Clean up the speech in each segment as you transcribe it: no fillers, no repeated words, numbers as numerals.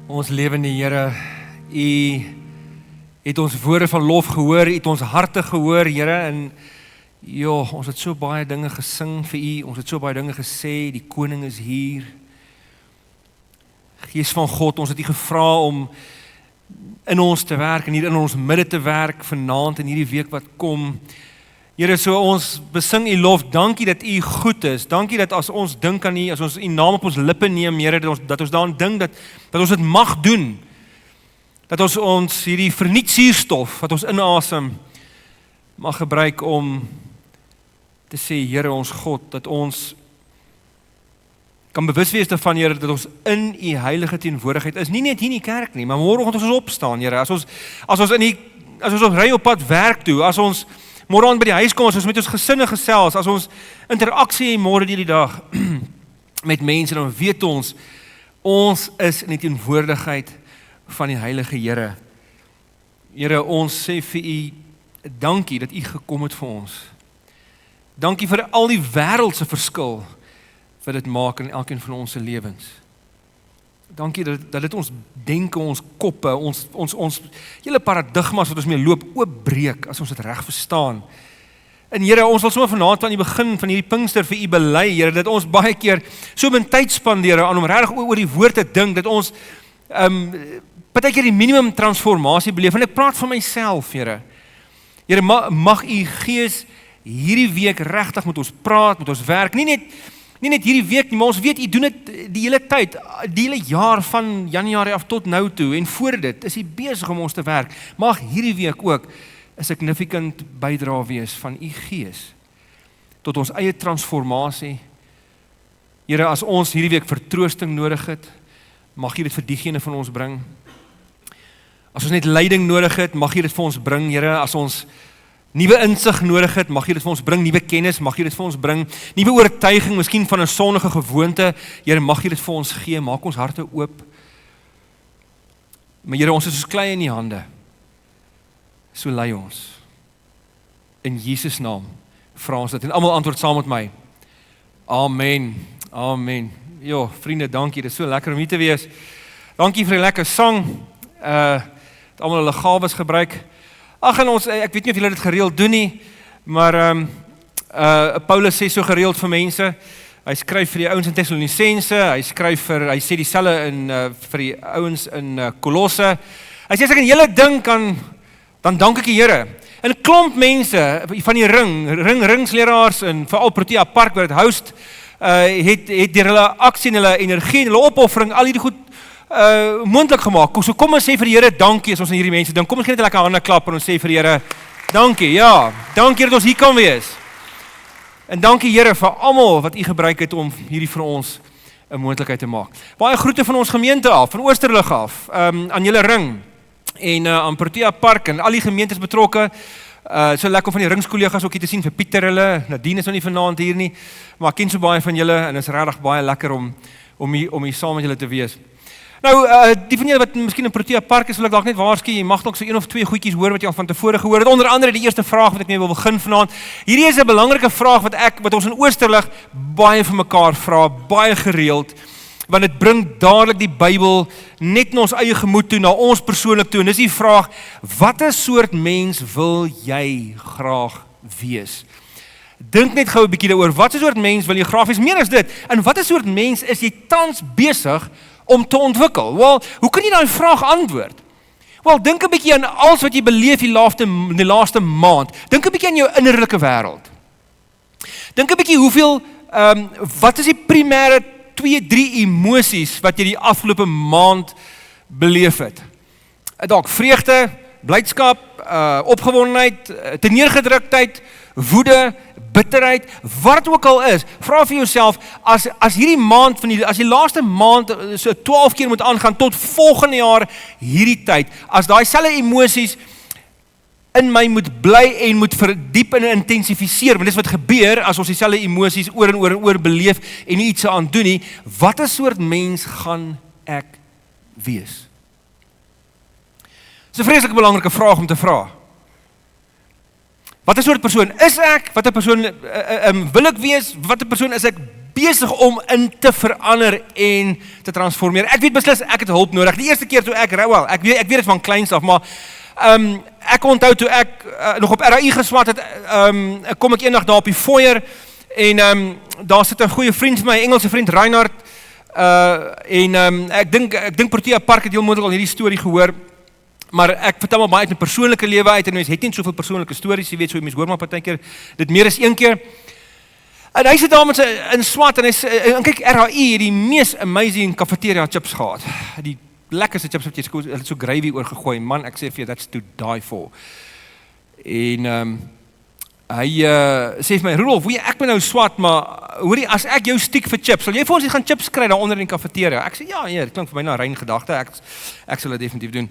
Ons lewende Here, U het ons woorde van lof gehoor, U het ons harte gehoor, Here, en ja, ons het so baie dinge gesing vir U, ons het so baie dinge gesê, die koning is hier. Gees van God, ons het U gevra om in ons te werk en hier in ons midde te werk vanaand in hierdie week wat kom. Here, so ons besing U lof, dankie dat U goed is, dankie dat as ons dink aan U, as ons U naam op ons lippe neem, Here, dat ons daaraan dink dat ons dit mag doen, dat ons hierdie verniet suurstof wat ons inasem mag gebruik om te sê, Here ons God, dat ons kan bewus wees daarvan, Here, dat ons in U heilige teenwoordigheid is, nie net hier in die kerk nie, maar môreoggend as ons opstaan, Here, as ons op ry op pad werk toe, as ons môreoggend by die huis kom, as ons met ons gesinne gesels, as ons interaksie hê môre die dag met mense, dan weet ons is in die teenwoordigheid van die heilige Here. Here, ons sê vir U, dankie dat U gekom het vir ons. Dankie vir al die wêreldse verskil wat dit maak in elkeen van ons se lewens. Dankie dat dit ons denke, ons koppe, ons hele paradigmas wat ons mee loop, oopbreek as ons dit reg verstaan. En Here, ons wil sommer vanaand aan die begin van hierdie Pinkster vir U bely, Here, dat ons baie keer so min tyd spandeer aan om regtig oor die woord te dink, dat ons partykeer die minimum transformasie beleef, en ek praat van myself, Here. Here, mag U Gees hierdie week regtig met ons praat, met ons werk, nie net hierdie week nie, maar ons weet U doen dit die hele tyd, die hele jaar van Januarie af tot nou toe, en voor dit is U besig om ons te werk. Mag hierdie week ook 'n significant bydra wees van U Gees tot ons eie transformasie. Here, as ons hierdie week vertroosting nodig het, mag U dit vir diegene van ons bring. As ons net leiding nodig het, mag U dit vir ons bring, Here. As ons nuwe insig nodig het, mag U dit vir ons bring, nuwe kennis, mag U dit vir ons bring, nuwe oortuiging, miskien van 'n sondige gewoonte, Here, mag U dit vir ons gee, maak ons harte oop. Maar Here, ons is soos klei in U hande, so lei ons. In Jesus naam vra ons dit, en almal antwoord saam met my. Amen, amen. Jo, vriende, dankie, dit is so lekker om hier te wees. Dankie vir die lekker sang, het almal hulle gawes gebruik. Ag, en ons, ek weet nie of julle dit gereeld doen nie, maar Paulus sê so gereeld vir mense, hy skryf vir die ouens in Thessalonisense, hy sê dieselfde vir die ouens in Kolosse, hy sê, as ek in julle ding kan, dan dank ek die Here. En 'n klomp mense van die ringsleraars en veral Protea Park waar dit host, het deur hulle aksie en hulle energie en hulle opoffering al hierdie goed moontlik gemaak. So kom ons sê vir die Here dankie as ons aan hierdie mense dink. Kom ons gee net 'n lekker hande klap en ons sê vir die Here dankie. Ja, dankie dat ons hier kan wees. En dankie Here vir almal wat U gebruik het om hierdie vir ons 'n moontlikheid te maak. Baie groete van ons gemeente af, van Oosterlig af, aan julle ring en aan Protea Park en al die gemeentes betrokke. So lekker om van die ringskollegas ook hier te sien, vir Pieter hulle, Nadine is nou nie vanaand hier nie, maar ek ken so baie van julle en is regtig baie lekker om hier saam met julle te wees. Nou, die van julle wat miskien in Protea Park is, wil ek dalk net waarsku, jy mag dalk so 1 of 2 goedjies hoor wat jy al van tevore gehoor het, onder andere die eerste vraag wat ek mee wil begin vanaand. Hierdie is 'n belangrike vraag wat ons in Oosterlig baie vir mekaar vra, baie gereeld, want dit bring dadelik die Bybel net na ons eie gemoed toe, na ons persoonlik toe, en dis die vraag, watter soort mens wil jy graag wees? Dink net gou 'n bietjie daaroor, watter soort mens wil jy graag wees? Meer as dit, en watter soort mens is jy tans besig om te ontwikkel? Wel, hoe kan jy daai vraag antwoord? Wel, dink 'n bietjie aan alles wat jy beleef die laaste maand. Dink 'n bietjie aan jou innerlike wêreld. Dink 'n bietjie hoeveel, wat is die primêre 2-3 emosies wat jy die afgelope maand beleef het? Dalk vreugde, blydskap, opgewondenheid, terneergedruktheid, woede, bitterheid, wat het ook al is, vra vir jouself, as hierdie maand as die laaste maand so 12 keer moet aangaan tot volgende jaar hierdie tyd, as daai selfe emosies in my moet bly en moet verdiep en intensifiseer, want dis wat gebeur as ons dieselfde emosies oor en oor beleef en nie iets aan doen nie, watter soort mens gaan ek wees? Dis 'n vreeslike belangrike vraag om te vra. Watter soort persoon is ek? Watter persoon wil ek wees? Watter persoon is ek besig om in te verander en te transformeer. Ek weet beslis, ek het hulp nodig. Die eerste keer toe ek weet dit van kleins af, maar ek onthou toe ek nog op RAI geswat het, kom ek eendag daar op die foyer, en daar sit 'n goeie vriend van my, Engelse vriend, Reinhard, ek dink Protea Park het heel moontlik al hierdie storie gehoor, maar ek vertel maar baie uit my persoonlike lewe uit, en mens het nie soveel persoonlike stories, jy weet, so mens hoor maar partykeer dit meer as een keer. En hy sit daar met sy in swat, en kyk, RAI het die mees amazing cafeteria chips gehad. Die lekkerste chips wat jy hulle het so gravy oorgegooi, man, ek sê vir jou, that's to die for. En hy sê vir my, Rudolf, ek ben nou swat, maar hoorie, as ek jou stiek vir chips, sal jy vir ons gaan chips kry daar onder in die cafeteria? Ek sê, ja, dit klink vir my na rein gedagte, ek sal dit definitief doen.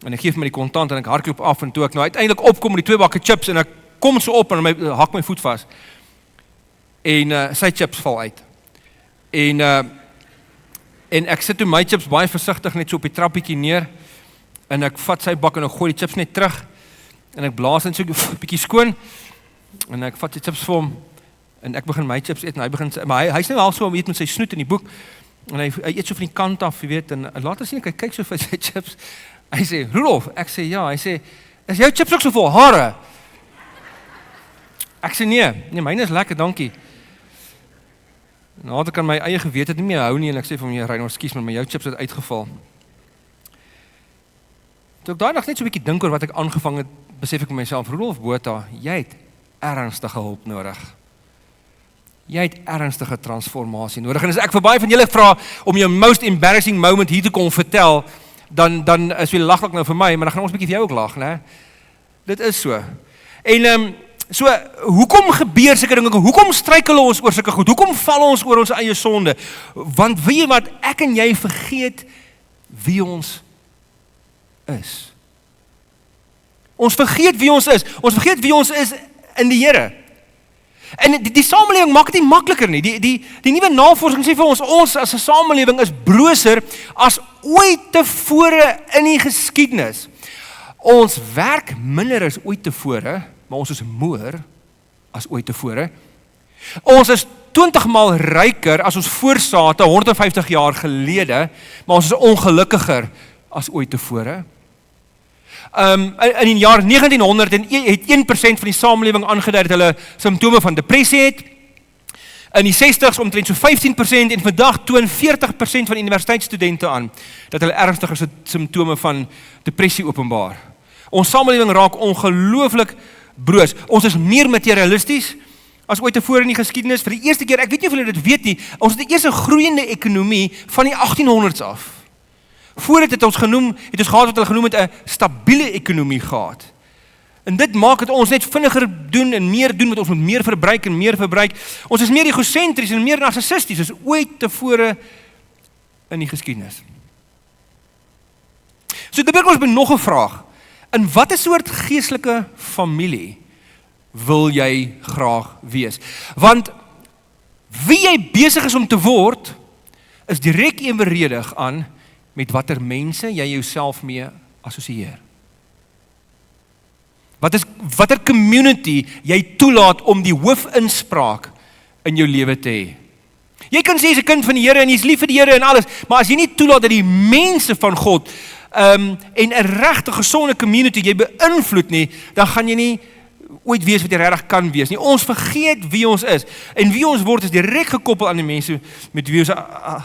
En ek geef my die kontant en ek hardloop af, en toe ek nou uiteindelik opkom met die 2 bakke chips, en ek kom so op en hak my voet vas. En sy chips val uit. En ek sit toe my chips baie versigtig net so op die trappietjie neer, en ek vat sy bak en ek gooi die chips net terug, en ek blaas in so 'n bietjie skoon, en ek vat die chips vir hom, en ek begin my chips eet, en hy begin, maar hy's nou al so met sy snoet in die boek, en hy eet so van die kant af, jy weet, en later sien ek, hy kyk so vir sy chips, hy sê, Rudolf, ek sê ja, hy sê, is jou chips ook so vol hare? Ek sê nee, myne is lekker, dankie. Nou, ek kan my eie gewete nie meer hou nie, en ek sê vir my, Reinhard, skus, maar jou chips het uitgeval. Toe ek daai dag net so 'n bietjie dink oor wat ek aangevang het, besef ek myself, Rudolf Botha, jy het ernstige hulp nodig. Jy het ernstige transformasie nodig. En as ek vir baie van julle vra om jou most embarrassing moment hier te kom vertel, dan is jy laglik nou vir my, maar dan gaan ons 'n bietjie vir jou ook lag, né? Dit is so. En so, hoekom gebeur sulke dinge? Hoekom struikel ons oor sulke goed? Hoekom val ons oor ons eie sonde? Want weet jy wat, ek en jy vergeet wie ons is. Ons vergeet wie ons is. Ons vergeet wie ons is in die Here. En die samelewing maak dit nie makliker nie. Die nuwe navorsing sê vir ons as 'n samelewing is broser as ooit tevore in die geskiedenis. Ons werk minder as ooit tevore, maar ons is moer as ooit tevore. Ons is 20 maal ryker as ons voorsate 150 jaar gelede, maar ons is ongelukkiger as ooit tevore. In die jaar 1900 het 1% van die samelewing aangedui dat hulle simptome van depressie het. In die 60s omtrent so 15% en vandag toon 40% van universiteitsstudente aan dat hulle ernstige simptome van depressie openbaar. Ons samelewing raak ongelooflik broos. Ons is meer materialisties as ooit tevore in die geskiedenis. Vir die eerste keer, ek weet nie of julle dit weet nie, ons het die eerste groeiende ekonomie van die 1800s af. Voor het ons gehad wat hulle genoem het 'n stabiele ekonomie gehad. En dit maak het ons net vinniger doen en meer doen, met ons moet meer verbruik en meer verbruik. Ons is meer egosentries en meer narcissisties as ooit tevore in die geskiedenis. So dit bring ons by nog 'n vraag. In watter soort geestelike familie wil jy graag wees? Want wie jy besig is om te word, is direk evenredig aan met watter mense jy jouself mee assosieer. Watter community jy toelaat om die hoofinspraak in jou lewe te hê. Jy kan sê jy's 'n kind van die Here en jy's lief vir die Here en alles, maar as jy nie toelaat dat die mense van God en 'n regte gesonde community jy beïnvloed nie, dan gaan jy nie ooit wees wat jy regtig kan wees nie. Ons vergeet wie ons is en wie ons word is direk gekoppel aan die mense met wie ons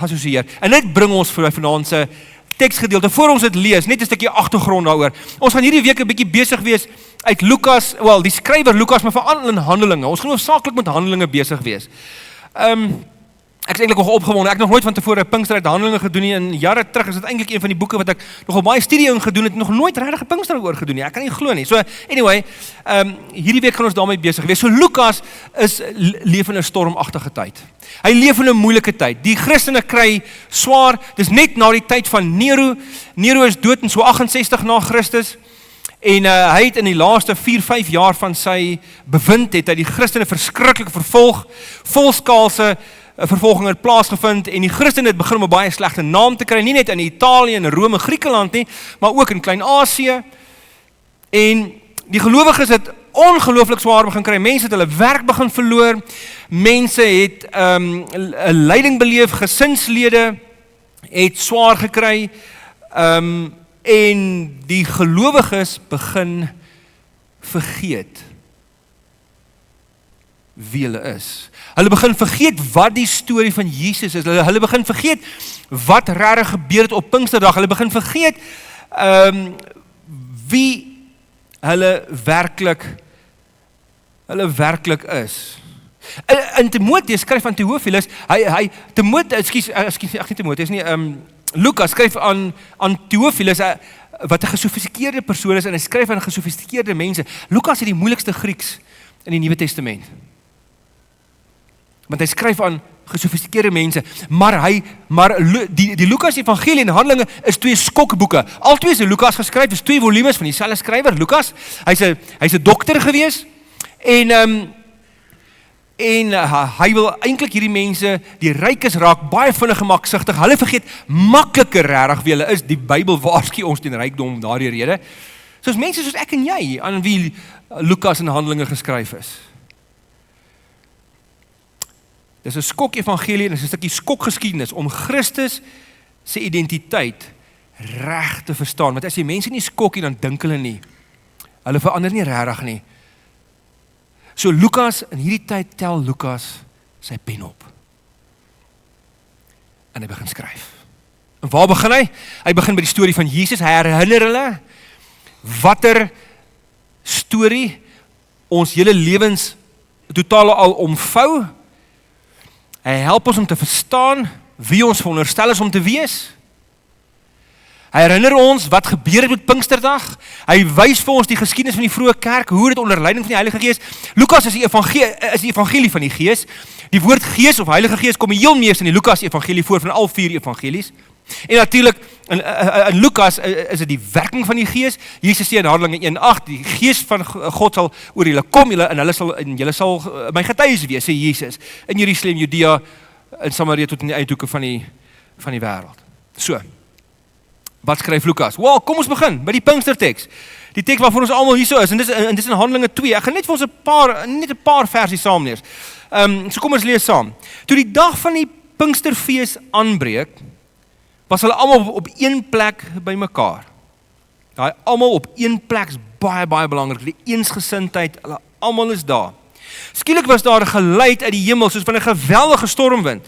assosieer. En dit bring ons vir vanaand se teksgedeelte. Voor ons dit lees, net 'n stukkie agtergrond daaroor. Ons gaan hierdie week 'n bietjie besig wees uit Lukas, die skrywer Lukas, maar veral in Handelinge. Ons gaan hoofsaaklik met Handelinge besig wees. Ek is eintlik nog opgewonde. Ek het nog nooit van tevore 'n Pinkster uit Handelinge gedoen nie. In jare terug is dit eintlik een van die boeke wat ek nogal baie studie in gedoen het, nog nooit regtig 'n Pinkster oor gedoen nie. Ek kan nie glo nie. So anyway, hierdie week gaan ons daarmee besig wees. So Lukas leef in 'n stormagtige tyd. Hy leef in 'n moeilike tyd. Die Christene kry swaar. Dis net na die tyd van Nero. Nero is dood in so 68 na Christus. En hy het in die laaste 4-5 jaar van sy bewind het hy die Christene verskriklik vervolg. Volskaalse vervolging het plaasgevind en die Christene het begin om 'n baie slegte naam te kry, nie net in Italië en Rome, Griekeland nie, maar ook in Klein-Asië. En die gelowiges het ongelooflik swaar begin kry, mense het hulle werk begin verloor, mense het 'n lyding beleef, gesinslede het swaar gekry, en die gelowiges begin vergeet wie hulle is. Hulle begin vergeet wat die storie van Jesus is. Hulle begin vergeet wat regtig gebeur het op Pinksterdag. Hulle begin vergeet wie hulle werklik is. In Timoteus skryf aan Theophilus, Lukas skryf aan Theophilus, wat 'n gesofistikeerde persoon is, en hy skryf aan gesofistikeerde mense. Lukas het die moeilikste Grieks in die Nuwe Testament. Want hy skryf aan gesofistikeerde mense, maar die Lukas Evangelie en Handelinge is 2 skokboeke. Albei is Lukas geskryf, is 2 volumes van dieselfde skrywer, Lukas. Hy's 'n dokter gewees, en hy wil eintlik hierdie mense, die rykes raak, baie vinnig gemaksigtig. Hulle vergeet makliker regtig wie hulle is. Die Bybel waarsku ons teen rykdom om daardie rede. Soos mense soos ek en jy, aan wie Lukas en Handelinge geskryf is. Dis 'n skok evangelie en dis 'n stukkie skokgeskiedenis om Christus se identiteit reg te verstaan. Want as jy mense nie skok nie, dan dink hulle nie. Hulle verander nie regtig nie. So Lukas, in hierdie tyd tel Lukas sy pen op. En hy begin skryf. En waar begin hy? Hy begin by die storie van Jesus. Hy herinner hulle watter storie ons hele lewens totaal al omvou. Hy help ons om te verstaan wie ons veronderstel is om te wees. Hy herinner ons wat gebeur het met Pinksterdag. Hy wys vir ons die geskiedenis van die vroeë kerk, hoe dit onder leiding van die Heilige Gees. Lukas is die evangelie van die Gees. Die woord Gees of Heilige Gees kom heel mees in die Lukas evangelie voor van al 4 evangelies. En natuurlik in Lukas is dit die werking van die Gees. Jesus sê in Handelinge 1:8, die Gees van God sal oor julle kom, en julle sal my getuies wees, sê Jesus, in Jerusalem, Judea, in Samaria tot in die uithoeke van die wêreld. So, wat skryf Lukas? Wel, kom ons begin by die Pinksterteks. Die teks waarvoor ons almal hierso is, en dis in Handelinge 2. Ek gaan net vir ons 'n paar versies saam lees. So kom ons lees saam. Toe die dag van die Pinksterfees aanbreek, was hulle almal op een plek bymekaar. Daai almal op een plek is baie belangrik. Die eensgesindheid, hulle almal is daar. Skielik was daar 'n geluid uit die hemel soos van 'n geweldige stormwind.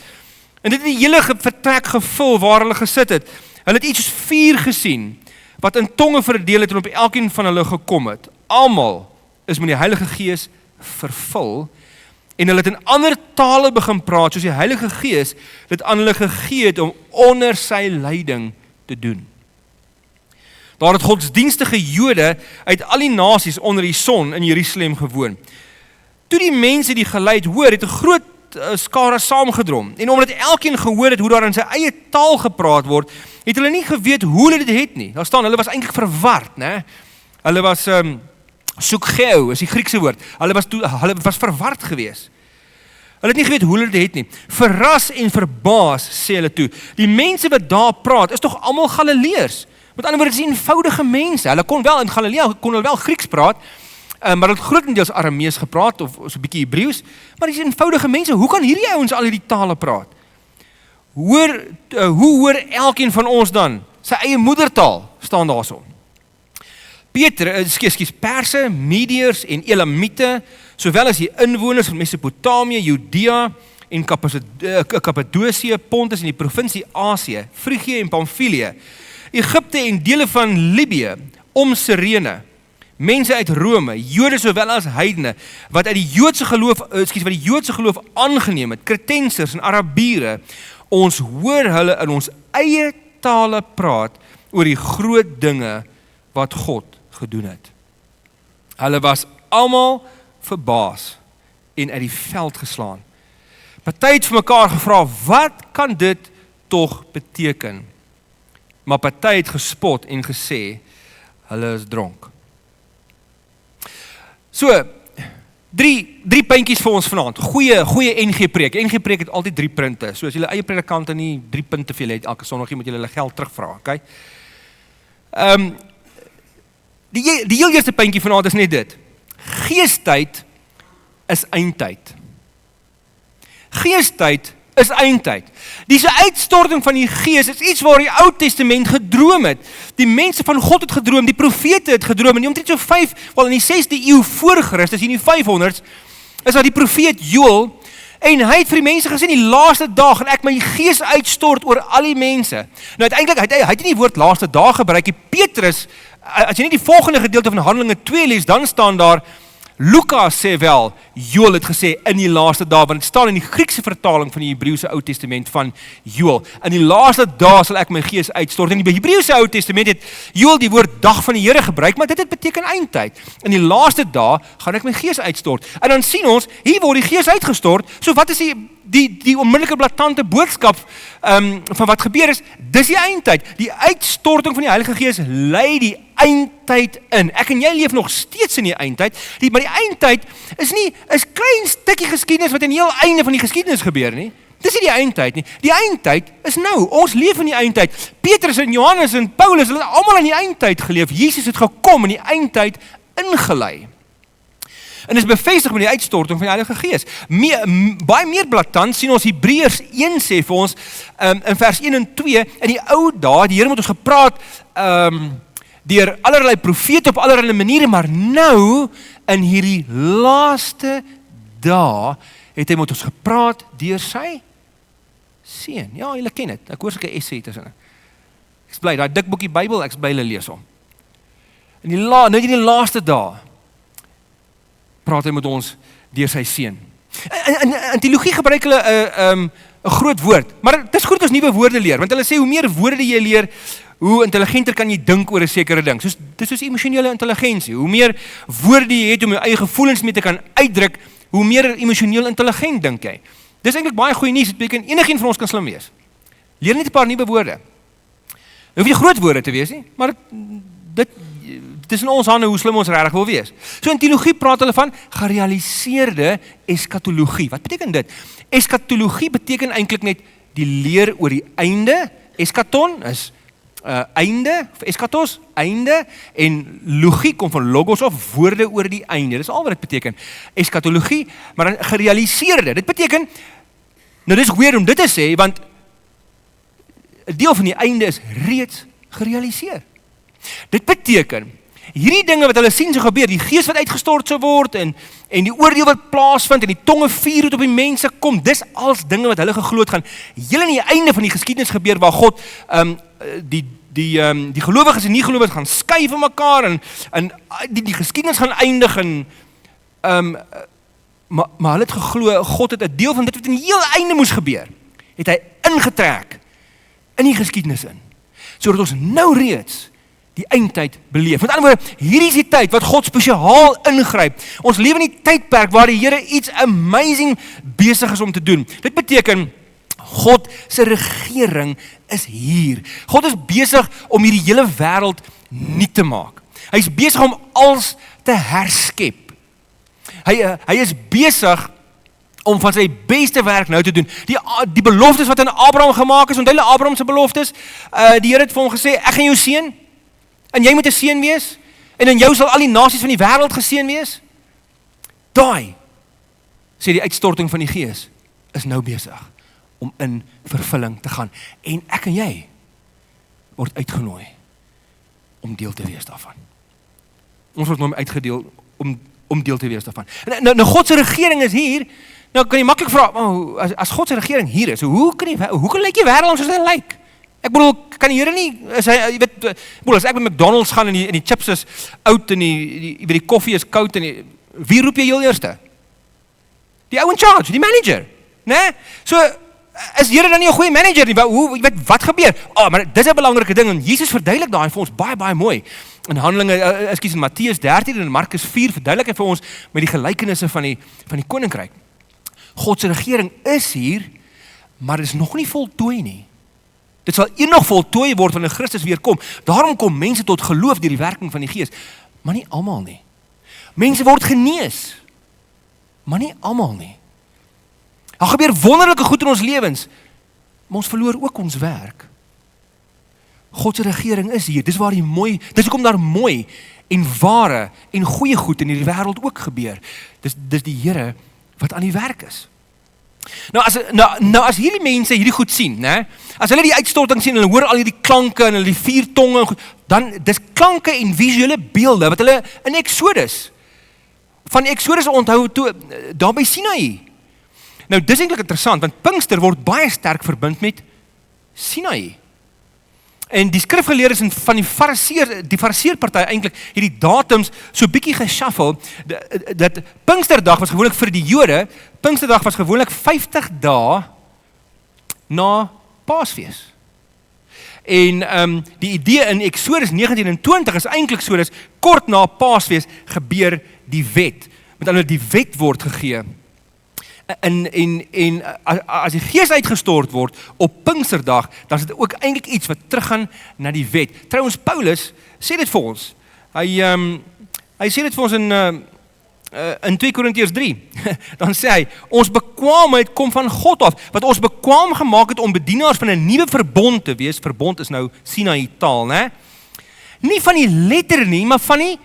En dit het die hele vertrek gevul waar hulle gesit het. Hulle het iets soos vuur gesien wat in tonge verdeel het en op elkeen van hulle gekom het. Almal is met die Heilige Gees vervul en hulle het in ander tale begin praat soos die Heilige Gees dit aan hulle gegee het om onder sy leiding te doen. Daar het godsdienstige Jode uit al die nasies onder die son in Jerusalem gewoon. Toe die mense die geluid hoor, het 'n groot skare saamgedrom. En omdat elkeen gehoor het hoe daar in sy eie taal gepraat word, het hulle nie geweet hoe hulle dit het nie. Daar staan, hulle was eintlik verward, né? Hulle was soekgeo, is die Griekse woord. Hulle was verward geweest. Hulle het nie geweet hoe hulle dit het nie. Verras en verbaas, sê hulle toe. Die mense wat daar praat, is tog almal Galileërs. Met ander woorde, dis eenvoudige mense. Hulle kon wel in Galilea Grieks praat, maar hulle het grootendeels Aramees gepraat, of so 'n bietjie Hebreeus, maar dis eenvoudige mense. Hoe kan hierdie ouens al hierdie tale praat? Hoe hoor elkeen van ons dan sy eie moedertaal, staan daarso. Perse, Mediërs en Elamiete, sowel as die inwoners van Mesopotamië, Judea en Kappadosie, Pontus en die provinsie Asië, Frigië en Pamfilië, Egipte en dele van Libië, om Cyrene, mense uit Rome, Jode sowel as heidene, wat die Joodse geloof aangeneem het, Kretensers en Arabiere, ons hoor hulle in ons eie tale praat oor die groot dinge wat God gedoen het. Hulle was almal verbaas en uit die veld geslaan. Party het vir mekaar gevra, wat kan dit tog beteken? Maar party het gespot en gesê, hulle is dronk. So, drie puntjies vir ons vanaand. Goeie NG preek. NG preek het altyd 3 punte. So as julle eie predikante nie 3 punte vir julle het, elke sondag moet julle hulle geld terugvra, okay? Die heel eerste puntjie vanaand is net dit. geestyd is eindtyd. Geestyd is eindtyd. Diese uitstorting van die Gees is iets waar die Ou Testament gedroom het. Die mense van God het gedroom, die profete het gedroom, en omtrent so 5, wel in die 6de eeu voor Christus, in die 500s, is dat die profeet Joël, en hy het vir die mense gesê, die laaste dag, en ek my Gees uitstort oor al die mense. Nou uiteindelik, hy het nie die woord laaste dag gebruik, die Petrus, as jy nie die volgende gedeelte van Handelinge 2 lees, dan staan daar, Lukas sê wel, Joël het gesê in die laaste dae, want het staan in die Griekse vertaling van die Hebreëse Ou Testament van Joël. In die laaste dae sal ek my Gees uitstort. In die Hebreëse Ou Testament het Joël die woord dag van die Here gebruik, maar dit het beteken eindtyd. In die laaste dae gaan ek my Gees uitstort. En dan sien ons, hier word die Gees uitgestort, so wat is die onmiddellike blaatante boodskap van wat gebeur is, dis die eindtyd. Die uitstorting van die Heilige Gees lei die eindtyd in. Ek en jy leef nog steeds in die eindtyd, maar die eindtyd is klein stukkie geskiedenis wat in die heel einde van die geskiedenis gebeur nie. Dis nie die eindtyd nie. Die eindtyd is nou. Ons leef in die eindtyd. Petrus en Johannes en Paulus, hulle het almal in die eindtyd geleef. Jesus het gekom en die eindtyd ingelei. En is bevestig met die uitstorting van die Heilige Gees. Baie meer blaatant sien ons Hebreërs 1 sê vir ons in vers 1 en 2, in die ou dae, die Here het ons gepraat deur allerlei profete op allerlei maniere, maar nou in hierdie laaste dae het hy met ons gepraat deur sy seun. Ja, julle ken dit. Ek hoor soke essay tussen. Ek bly daai dik boekie Bybel, ek bly hulle lees hom. Nou in die laaste dae praat hy met ons deur sy seun. In teologie gebruik hulle 'n groot woord, maar dit is goed as nuwe woorde leer, want hulle sê hoe meer woorde jy leer, hoe intelligenter kan jy dink oor 'n sekere ding. Dit is soos emosionele intelligensie. Hoe meer woorde jy het om jou eie gevoelens mee te kan uitdruk, hoe meer emosioneel intelligent dink jy. Dis eintlik baie goeie nuus. Dit beteken enigiemand van ons kan slim wees. Leer net 'n paar nuwe woorde. Hoef jy groot woorde te wees nie, maar dit is in ons hande hoe slim ons regtig wil wees. So in teologie praat hulle van gerealiseerde eskatologie. Wat beteken dit? Eskatologie beteken eintlik net die leer oor die einde. Eskaton is einde, of eskatos, einde, en logie kom van logos of woorde oor die einde. Dis al wat dit beteken. Eskatologie, maar dan gerealiseerde. Dit beteken, nou dis weird om dit te sê, want 'n deel van die einde is reeds gerealiseer. Dit beteken, hierdie dinge wat hulle sien so gebeur, die Gees wat uitgestort sou word, en die oordeel wat plaasvind, en die tonge vuur wat op die mense kom, dis als dinge wat hulle geglo het gaan, heel in die einde van die geskiedenis gebeur, waar God die gelowiges en nie-gelowiges gaan skei van mekaar, en die geskiedenis gaan eindig, maar hulle het geglo, God het 'n deel van dit wat in die heel einde moes gebeur, het hy ingetrek in die geskiedenis in, sodat ons nou reeds die eindtyd beleef. Met ander woorde, hierdie is die tyd wat God spesiaal ingryp. Ons lewe in die tydperk waar die Here iets amazing besig is om te doen. Dit beteken, God se regering is hier. God is besig om hierdie hele wêreld nuut te maak. Hy is besig om alles te herskep. Hy is besig om van sy beste werk nou te doen. Die beloftes wat aan Abraham gemaak is, onthou Abraham se beloftes, die Here het vir hom gesê, ek gaan jou seën, en jy moet 'n seën wees, en in jou sal al die nasies van die wêreld geseën wees. Daai, sê die uitstorting van die Gees, is nou besig om in vervulling te gaan. En ek en jy word uitgenooi om deel te wees daarvan. Ons word nou uitgedeel om deel te wees daarvan. Nou God se regering is hier. Nou kan jy maklik vra, as God se regering hier is, hoe kan lyk die wêreld soos hy lyk? Ek bedoel, kan die Here nie, as ek by McDonald's gaan en die chips is oud en die koffie is koud en wie roep jy heel eerste? Die ou in charge, die manager, né? So is Here dan nie 'n goeie manager nie? Wat gebeur? Maar dis 'n belangrike ding en Jesus verduidelik daai vir ons baie mooi. In Handelinge, in Matteus 13 en Markus 4 verduidelik hy vir ons met die gelykenisse van die koninkryk. God se regering is hier, maar dit is nog nie voltooi nie. Dit sal eendag voltooi word wanneer Christus weer kom. Daarom kom mense tot geloof deur die werking van die Gees, maar nie almal nie. Mense word genees, maar nie almal nie. Daar gebeur wonderlike goed in ons lewens, maar ons verloor ook ons werk. God se regering is hier. Dis hoekom daar mooi en ware en goeie goed in hierdie wêreld ook gebeur. Dis die Here wat aan die werk is. Nou as hierdie mense hierdie goed sien, né? As hulle die uitstorting sien en hulle hoor al hierdie klanke en hulle die 4 tonge, dan dis klanke en visuele beelde wat hulle in Exodus, van Exodus onthou toe, daar by Sinaï. Nou dis eintlik interessant, want Pinkster word baie sterk verbind met Sinaï. En die skrifgeleerdes van die Fariseerparty eintlik hierdie datums so bietjie geshuffle, dat Pinksterdag was gewoonlik vir die Jode, Pinksterdag was gewoonlik 50 dae na Paasfees. En die idee in Exodus 19 en 20 is eintlik so, dis kort na Paasfees gebeur die wet. Met ander die wet word gegee. En as die Gees uitgestort word op Pinksterdag, dan is dit ook eintlik iets wat teruggaan na die wet. Trouwens, Paulus sê dit vir ons. Hy sê dit vir ons in 2 Korintiërs 3. Dan sê hy, ons bekwaamheid kom van God af, wat ons bekwaam gemaak het om bedienaars van 'n nuwe verbond te wees. Verbond is nou Sinaï taal, né? Nie van die letter nie, maar van die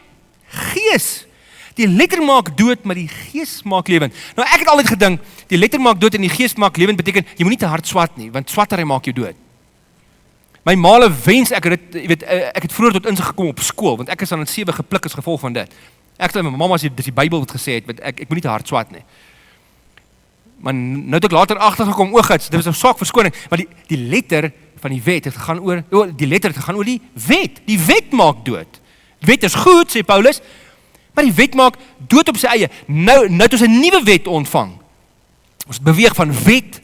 Gees. Die letter maak dood, maar die Gees maak lewend. Nou ek het altyd gedink, die letter maak dood en die Gees maak lewend beteken, jy moet nie te hard swat nie, want swattery maak jou dood. My male wens ek het dit, jy weet, ek het vroeër tot insig gekom op skool, want ek is aan 7 gepluk as gevolg van dit. Ek sê my mamma sê dis die Bybel wat gesê het, want ek moet nie te hard swat nie. Maar nou het ek later agtergekom, dit was 'n saak verskoning, maar die letter van die wet het gegaan oor die wet. Die wet maak dood. Die wet is goed, sê Paulus, maar die wet maak dood op sy eie. Nou het ons 'n nuwe wet ontvang. Ons beweeg van wet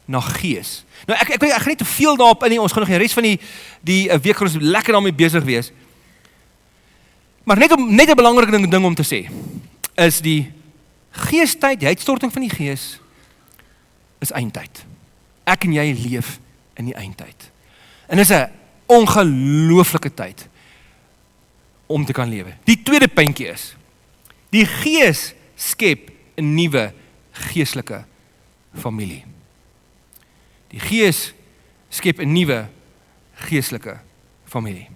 na Gees. Nou ek gaan nie te veel daarop in nie, ons gaan nog die res van die week gaan ons lekker daarmee besig wees. Maar net 'n belangrike ding om te sê, is die Geestyd, die uitstorting van die Gees, is eindtyd. Ek en jy leef in die eindtyd. En dis 'n ongelooflike tyd om te kan lewe. Die tweede puntjie is, die Gees skep 'n nuwe geestelike familie. Die Gees skep 'n nuwe geestelike familie.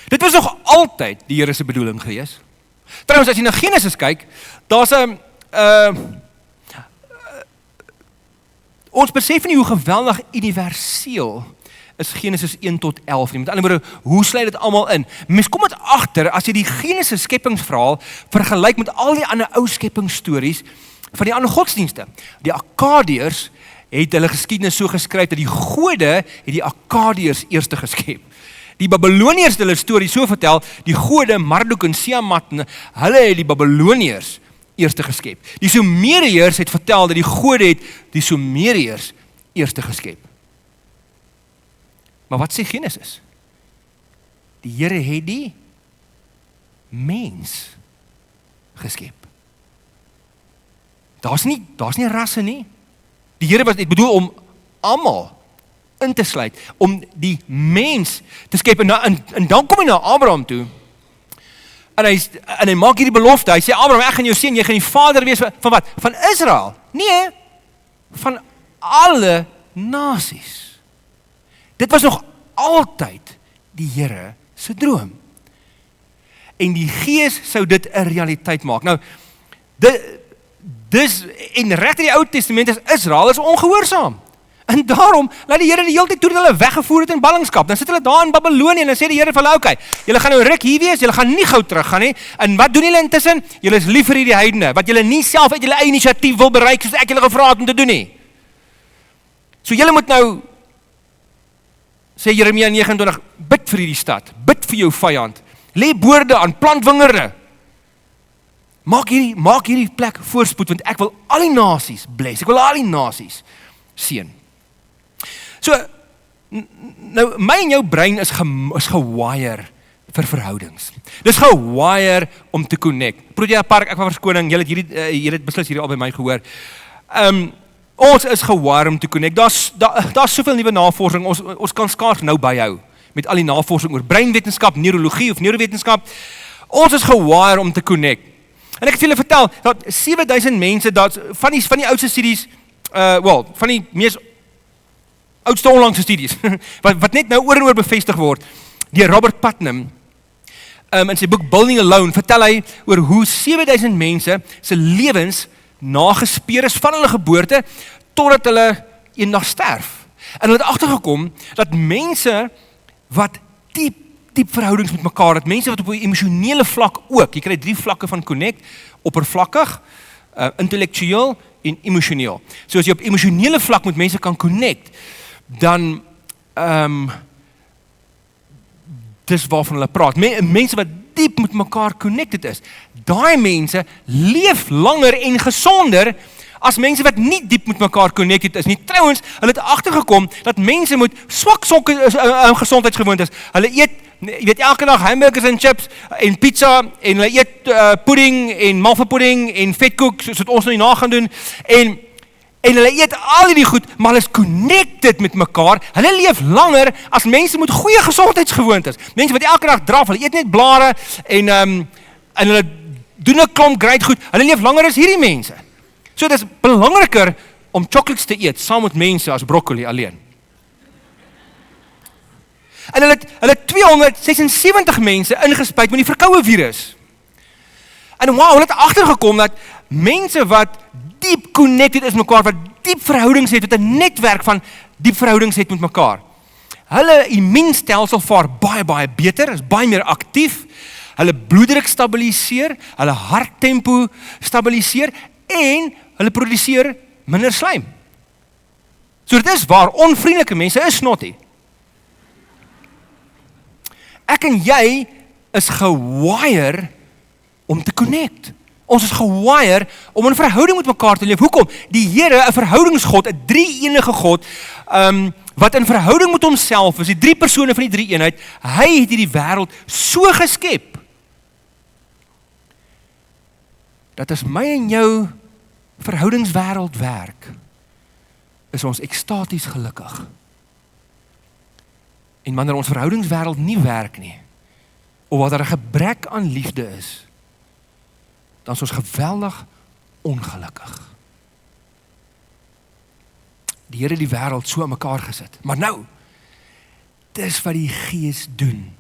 Dit was nog altyd die Here se bedoeling gewees. Trouwens, as jy na Genesis kyk, daar's 'n ons besef nie hoe geweldig universeel is Genesis 1 tot 11 nie. Met ander woorde, hoe sluit dit almal in? Mens kom dit agter as jy die Genesis skepingsverhaal vergelyk met al die ander ou skepingsstories van die ander godsdienste. Die Akkadiërs het hulle geskiedenis so geskryf dat die gode het die Akkadiërs eerste geskep. Die Babiloniërs het hulle storie so vertel, die gode Marduk en Tiamat, hulle het die Babiloniërs eerste geskep. Die Sumeriërs het vertel dat die gode het die Sumeriërs eerste geskep. Maar wat sê Genesis? Die Here het die mens geskep. Daar's nie rasse nie. Die Here het bedoel om almal in te sluit, om die mens te skep. En dan kom hy na Abraham toe, en hy maak hierdie belofte, hy sê, Abraham, ek gaan jou seën, jy gaan die vader wees van wat? Van Israel? Nee, van alle nasies. Dit was nog altyd die Here se droom. En die Gees sou dit 'n realiteit maak. Nou, en reg in die Ou Testament is Israel is ongehoorsaam. En daarom laat die Here die hele tyd toe dat hulle weggevoer het in ballingskap. Dan sit hulle daar in Babilonië en dan sê die Here vir hulle, okay, julle gaan nou ruk hier wees, julle gaan nie gou terug gaan nie. En wat doen julle intussen? Julle is lief vir hierdie heidene, wat julle nie self uit julle eie inisiatief wil bereik soos ek julle gevra het om te doen nie. So julle moet nou, sê Jeremia 29, bid vir hierdie stad, bid vir jou vyand, lê boorde aan, plant wingerde. Maak hierdie plek voorspoed, want ek wil al die nasies bless, ek wil al die nasies seën. So, nou, my en jou brein is gewire vir verhoudings. Dis gewire om te connect. Protea Park, ek van verskoning, jy het beslis hierdie al by my gehoor. Ons is gewire om te connect. Daar's soveel nuwe navorsing, ons kan skaars nou byhou met al die navorsing oor breinwetenskap, neurologie of neurowetenskap. Ons is gewire om te connect. En ek het vir julle vertel, dat 7000 mense, van die oudste studies, van die mees oudste onlangse studies, wat net nou oor en oor bevestig word, deur Robert Putnam, in sy boek Building Alone, vertel hy oor hoe 7000 mense se lewens nagespeur is van hulle geboorte, totdat hulle eendag sterf. En hulle het agtergekom, dat mense wat diep verhoudings met mekaar het, mense wat op 'n emosionele vlak ook, jy kry 3 vlakke van connect, oppervlakkig, intellektueel en emosioneel. So as jy op emosionele vlak met mense kan connect, dan dis waarvan hulle praat. Mense wat diep met mekaar connected is, daai mense leef langer en gesonder as mense wat nie diep met mekaar connected is nie. Trouwens, hulle het agtergekom dat mense met swak gesondheidsgewoontes, hulle eet, jy weet, elke dag hamburgers en chips en pizza en hulle eet pudding en malvapudding en vetkoek, soos wat ons nou hierna gaan doen, en hulle eet al die goed, maar hulle is connected met mekaar. Hulle leef langer as mense met goeie gesondheidsgewoontes. Mense wat elke dag draf, hulle eet net blare en hulle doen 'n klomp great goed. Hulle leef langer as hierdie mense. So dit is belangriker om chocolates te eet saam met mense as broccoli alleen. En hulle het 276 mense ingespuit met die verkoue virus. En wow, hulle het agtergekom dat mense wat diep connected is met mekaar, wat diep verhoudings het, wat 'n netwerk van diep verhoudings het met mekaar, hulle immuunstelsel vaar baie beter, is baie meer aktief, hulle bloeddruk stabiliseer, hulle harttempo stabiliseer en hulle produseer minder slijm. So dit is waar, onvriendelike mense is snotty. Ek en jy is gewire om te connect. Ons is gewire om in 'n verhouding met mekaar te leef. Hoekom? Die Here, 'n verhoudingsgod, 'n drie-enige God, wat in verhouding met homself is, die 3 persone van die drie-eenheid, hy het hierdie wêreld so geskep, dat as my en jou verhoudingswêreld werk, is ons ekstaties gelukkig. En wanneer ons verhoudingswêreld nie werk nie, of wat daar 'n gebrek aan liefde is, dan is ons geweldig ongelukkig. Die Here het die wêreld so aan mekaar gesit. Maar nou, dis wat die Gees doen.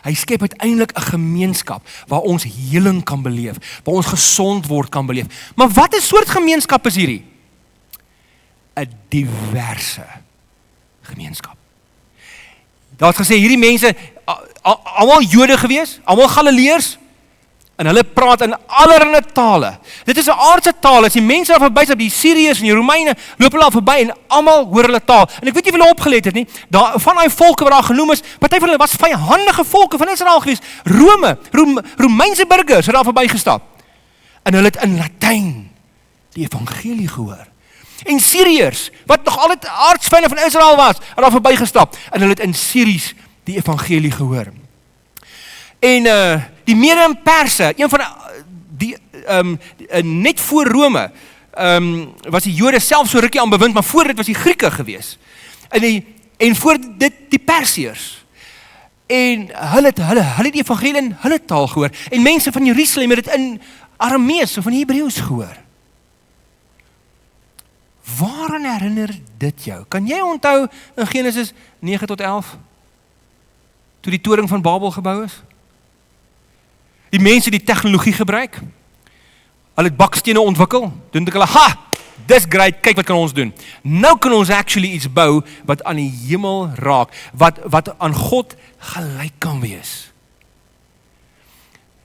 Hy skep uiteindelik 'n gemeenskap waar ons heling kan beleef, waar ons gesond word kan beleef. Maar wat 'n soort gemeenskap is hierdie? 'n diverse gemeenskap. Daar het gesê, hierdie mense, almal Jode gewees, almal Galileërs, en hulle praat in allerlei tale. Dit is 'n aardse taal, as die mense daar verby is, die Syriërs en die Romeine, loop hulle al verby en almal hoor hulle taal. En ek weet nie of hulle opgelet het nie, van daai volke wat daar genoem is, party van hulle was vyhandige volke van Israel gewees, Romeinse burgers het daar verby gestap. En hulle het in Latyn die evangelie gehoor. En Syriërs, wat nog altyd aardsvyande van Israel was, het daar verby gestap, en hulle het in Syries die evangelie gehoor. En die Mede en Perse, een van die net voor Rome, was die Jode self so rukkie aan bewind, maar voor dit was die Grieke gewees. En voor dit die Persiërs. En hulle het die evangelie in hulle taal gehoor. En mense van Jerusalem het dit in Aramees of in Hebreeus gehoor. Waaraan herinner dit jou? Kan jy onthou in Genesis 9 tot 11? Toe die toring van Babel gebou is? Die mense die tegnologie gebruik. Hulle het bakstene ontwikkel. Dink hulle, dis great, kyk wat kan ons doen. Nou kan ons actually iets bou wat aan die hemel raak, wat aan God gelyk kan wees.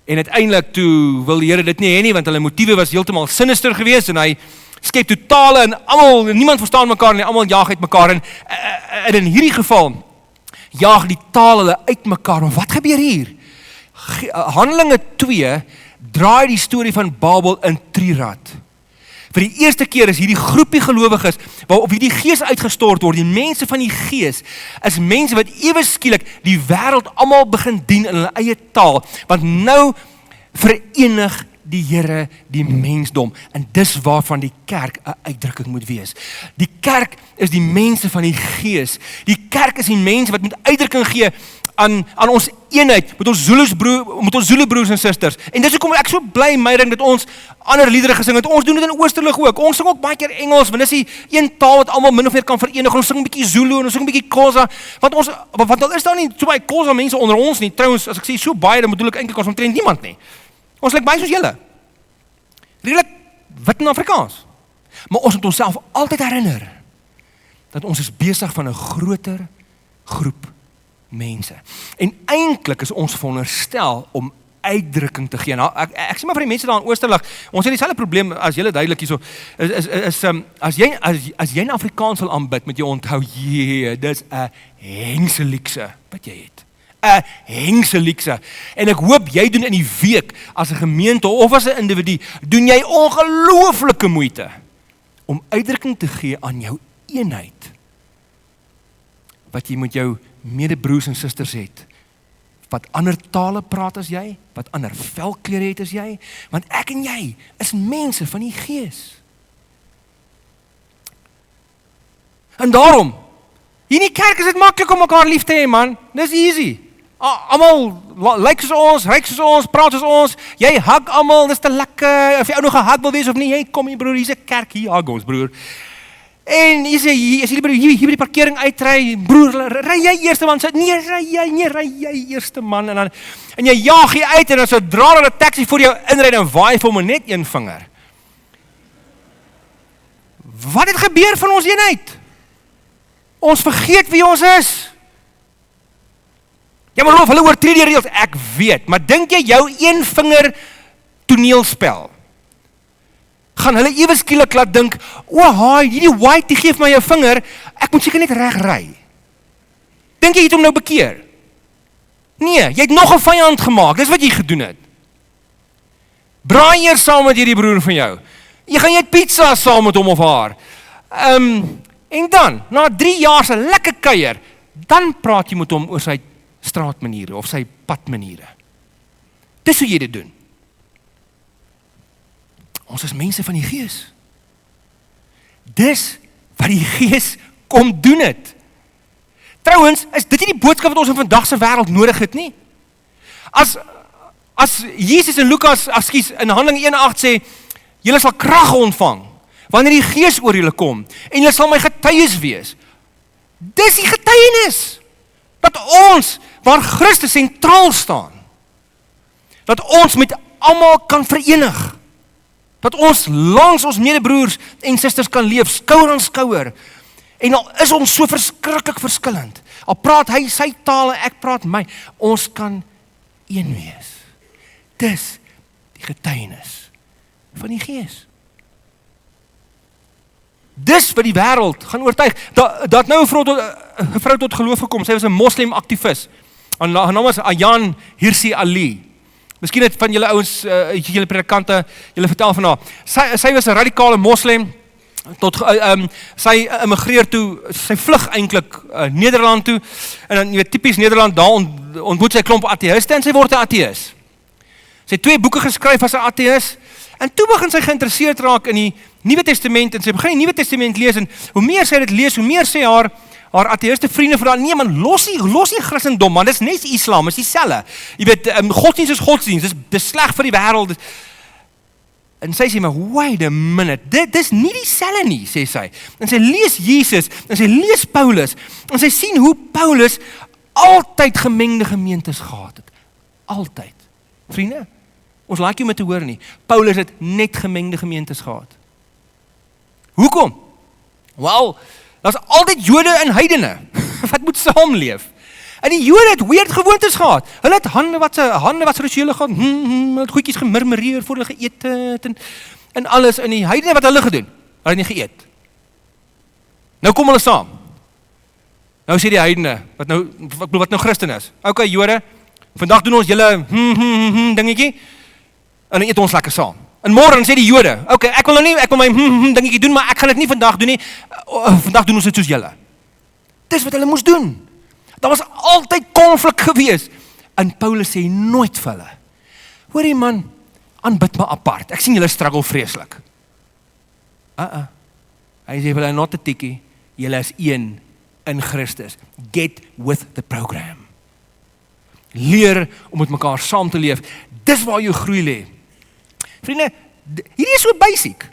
En uiteindelik toe wil die Here dit nie hê nie, want hulle motiewe was heeltemal sinister geweest, en hy skep totale en almal, niemand verstaan mekaar nie, almal jaag uit mekaar, en in hierdie geval jaag die tale hulle uit mekaar. Maar wat gebeur hier? Handelinge 2 draai die storie van Babel in trirad. Vir die eerste keer is hierdie groepie gelowiges, waarop hierdie Gees uitgestort word, die mense van die Gees, is mense wat ewe skielik die wêreld almal begin dien in hulle eie taal, want nou verenig die Here die mensdom, en dis waarvan die kerk 'n uitdrukking moet wees. Die kerk is die mense van die Gees. Die kerk is die mense wat moet uitdrukking gee aan ons eenheid met ons Zulu broers en susters. En dis hoekom ek so bly Meyring dat ons ander liedere gesing het. Ons doen dit in Oosterlig ook. Ons sing ook baie keer Engels, want dis die een taal wat almal min of meer kan verenig. Ons sing 'n bietjie Zulu en ons sing 'n bietjie Xhosa, want al is daar nie so baie Xhosa mense onder ons nie. Trouwens, as ek sê so baie, dan bedoel ek eintlik ons omtrent niemand nie. Ons lyk baie soos julle. Redelik wit en Afrikaans. Maar ons moet onsself altyd herinner dat ons is besig van 'n groter groep mense. En eintlik is ons veronderstel om uitdrukking te gee. Nou, ek sê maar vir die mense daar in Oosterlig, ons het dieselfde probleem as julle duidelik hierso, as jy in Afrikaans wil aanbid, moet jy onthou, dis 'n hengseliekse wat jy het. 'n hengseliekse. En ek hoop jy doen in die week, as 'n gemeente of as 'n individu, doen jy ongelooflike moeite om uitdrukking te gee aan jou eenheid, wat jy met jou medebroers en susters het, wat ander tale praat as jy, wat ander velkleure het as jy, want ek en jy is mense van die Gees. En daarom, hier in die kerk is dit maklik om mekaar lief te hê, man. Dis easy. Almal lyk soos ons, ryk soos ons, praat soos ons, jy hug almal, dis te lekker, of jy ou nog gehug wil wees of nie, jy kom hier broer, hier's 'n kerk, hier hug ons broer. En jy sê, as jy hier by die parkering uitry, broer, ry jy eerste man, sê, nee, ry jy eerste man, en jy jaag jy uit, en dan sodra er 'n taxi voor jou inry, dan waai vir hom net een vinger. Wat het gebeur van ons eenheid? Ons vergeet wie ons is. Ja, maar Rolf, hulle oortree die reëls, ek weet, maar dink jy jou een vinger toneelspel, gaan hulle ewe skielik laat dink, hierdie white, die geef my jou vinger, ek moet seker net reg ry. Dink jy het hom nou bekeer? Nee, jy het nog 'n vyand gemaak, dis wat jy gedoen het. Braai eers saam met hierdie broer van jou. Jy gaan eet pizza saam met hom of haar. En dan, na 3 jaar se lekker kuier, dan praat jy met hom oor sy straatmaniere of sy padmaniere. Dis hoe jy dit doen. Ons is mense van die Gees. Dis wat die Gees kom doen het. Trouwens, is dit nie die boodskap wat ons in vandag se wêreld nodig het nie? As Jesus in in Handelinge 1:8 sê, julle sal krag ontvang wanneer die Gees oor julle kom en julle sal my getuies wees. Dis die getuienis dat ons, waar Christus sentraal staan, dat ons met almal kan verenig. Dat ons langs ons medebroers en susters kan leef, skouer aan skouer. En al is ons so verskriklik verskillend, al praat hy sy tale, ek praat my, ons kan een wees. Dis die getuienis van die Gees. Dis wat die wêreld gaan oortuig. Dat nou 'n vrou tot geloof gekom, sy was 'n moslim aktivis. Haar naam was Ayaan Hirsi Ali. Miskien het van julle ouens, julle predikante, julle vertel van haar. Sy was 'n radikale moslim, sy immigreer toe, sy vlug eintlik Nederland toe, en dan, jy weet, typies Nederland, daar ontmoet sy 'n klomp ateïste, en sy word 'n ateïs. Sy het 2 boeke geskryf as 'n ateïs, en toe begin sy geïnteresseerd raak in die Nuwe Testament, en sy begin die Nuwe Testament lees, en hoe meer sy dit lees, hoe meer sê haar ateïste vriende vir haar, nee man, los die Christendom, man, dis net Islam, is dieselfde. Jy weet, godsdienst is godsdienst, dis sleg vir die wêreld. En sy sê, maar wait a minute, dis nie dieselfde nie, sê sy. En sy lees Jesus, en sy lees Paulus, en sy sien hoe Paulus altyd gemengde gemeentes gehad het. Altyd. Vriende, ons laat jy om te hoor nie. Paulus het net gemengde gemeentes gehad. Hoekom? Wel, daar's altyd Jode en heidene wat moet saamleef. En die Jode het weird gewoontes gehad. Hulle het hande wat rituele gehad, hulle het goedjies gemurmureer voor hulle geëet het, en alles. En die heidene wat hulle gedoen, hulle het nie geëet. Nou kom hulle saam. Nou sê die heidene, wat nou Christen is. Okay, Jode, vandag doen ons julle dingetjie, en dan eet ons lekker saam. En môre sê die Jode, okay, ek wil my dingetjie doen, maar ek gaan dit nie vandag doen nie. Vandag doen ons dit soos julle. Dis wat hulle moes doen. Daar was altyd konflik gewees. En Paulus sê nooit vir hulle, hoorie man, aanbid maar apart. Ek sien julle struggle vreeslik. Hy sê vir hulle, not a tikkie, julle is een in Christus. Get with the program. Leer om met mekaar saam te leef. Dis waar jou groei lê. Vriende, hierdie is so basic.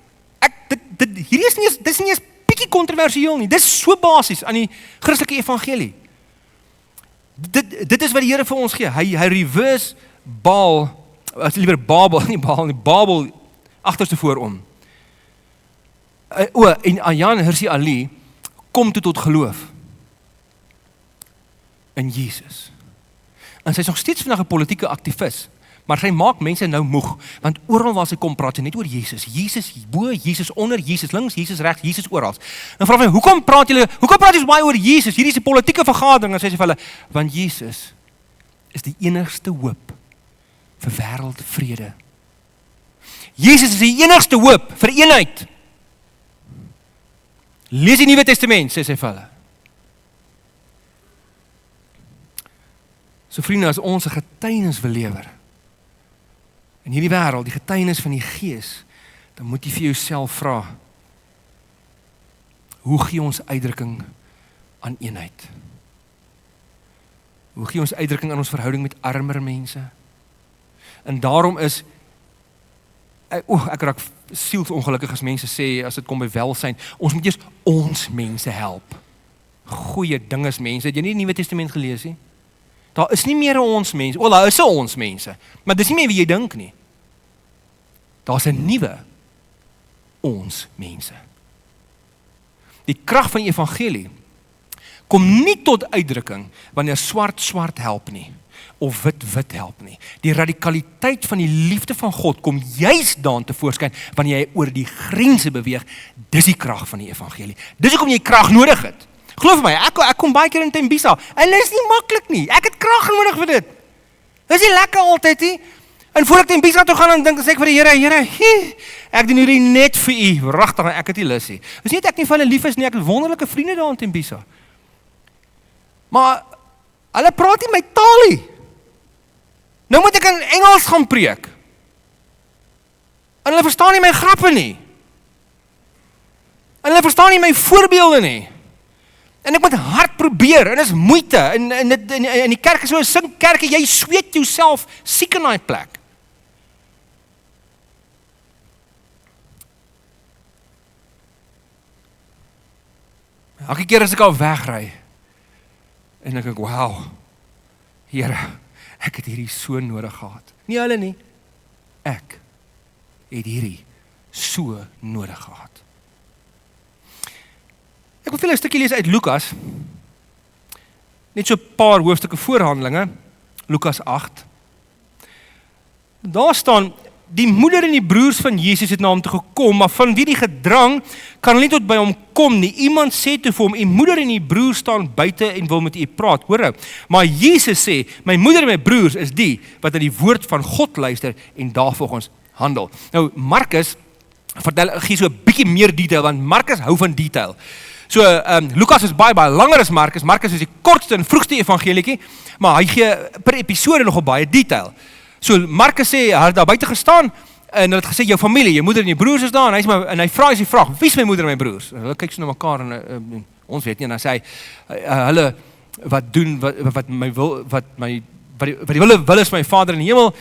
Hierdie is nie eens, dis nie eens bietjie kontroversieel nie. Dis so basies aan die Christelike evangelie. Dit is wat die Here vir ons gee. Hy reverse liewer Babel agterste voorom. En Ayaan Hirsi Ali kom toe tot geloof in Jesus. En sy is nog steeds vandag 'n politieke aktivis, maar sy maak mense nou moeg, want oral waar sy kom praat sy net oor Jesus. Jesus bo, Jesus onder, Jesus links, Jesus regs, Jesus oral. Dan vra hy, hoekom praat julle so baie oor Jesus? Hierdie is 'n politieke vergadering, en sê sy vir hulle, want Jesus is die enigste hoop vir wêreldvrede. Jesus is die enigste hoop vir eenheid. Lees die Nuwe Testament, sê sy vir hulle. So vriende, as ons 'n getuienis wil lewer in hierdie wêreld, die getuienis van die Gees, dan moet jy vir jouself vra, hoe gee ons uitdrukking aan eenheid? Hoe gee ons uitdrukking aan ons verhouding met armer mense? En daarom is, ek raak sielsongelukkig as mense sê, as dit kom by welsyn, ons moet eers ons mense help. Goeie ding is mense, het jy nie die Nuwe Testament gelees nie? Daar is nie meer 'n ons mense, daar is 'n ons mense, maar dis nie meer wie jy dink nie. Daar's 'n nuwe ons mense. Die krag van die evangelie kom nie tot uitdrukking wanneer swart help nie, of wit help nie. Die radikaliteit van die liefde van God kom juis daan te voorskyn wanneer jy oor die grense beweeg. Dis die krag van die evangelie. Dis hoekom jy krag nodig het. Geloof my, ek kom baie keer in Tembisa, en dit is nie maklik nie. Ek het krag nodig vir dit. Dit is nie lekker altyd nie. En voor ek Tembisa toe gaan, dan sê ek vir die Here, ek doen hierdie net vir u. Regtig, ek het nie lus nie. Dis nie dat ek nie vir hulle lief is nie, ek het wonderlike vriende daar in Tembisa. Maar hulle praat nie my taal nie. Nou moet ek in Engels gaan preek. En hulle verstaan nie my grappe nie. En hulle verstaan nie my voorbeelde nie. En ek moet hard probeer, en is moeite, en die kerk is so 'n sinkkerk, jy sweet jouself siek in daai plek. Elke keer as ek al wegry, en ek dink, wow, Here, ek het hierdie so nodig gehad. Nie hulle nie, ek het hierdie so nodig gehad. Ek wil vir 'n stukkie lees uit Lukas, net so 'n paar hoofstukke voor Handelinge, Lukas 8. Daar staan, die moeder en die broers van Jesus het na hom toe gekom, maar van wie die gedrang kan hulle nie tot by hom kom nie. Iemand sê toe vir hom, die moeder en die broers staan buite en wil met u praat, hoor nou. Maar Jesus sê, my moeder en my broers is die wat na die woord van God luister en daarvolgens handel. Nou Markus gee so 'n bietjie meer detail, want Markus hou van detail. So, Lukas is baie langer as Markus. Markus is die kortste en vroegste evangelietjie, maar hy gee per episode nogal baie detail. So, Markus sê, hy het daar buite gestaan, en hy het gesê, jou familie, jou moeder en jou broers is daar, en hy vra die vraag, wie is my moeder en my broers? En hulle kyk so na mekaar, en ons weet nie, en dan sê hy, hulle, wat doen, wat die wil is my Vader in die hemel,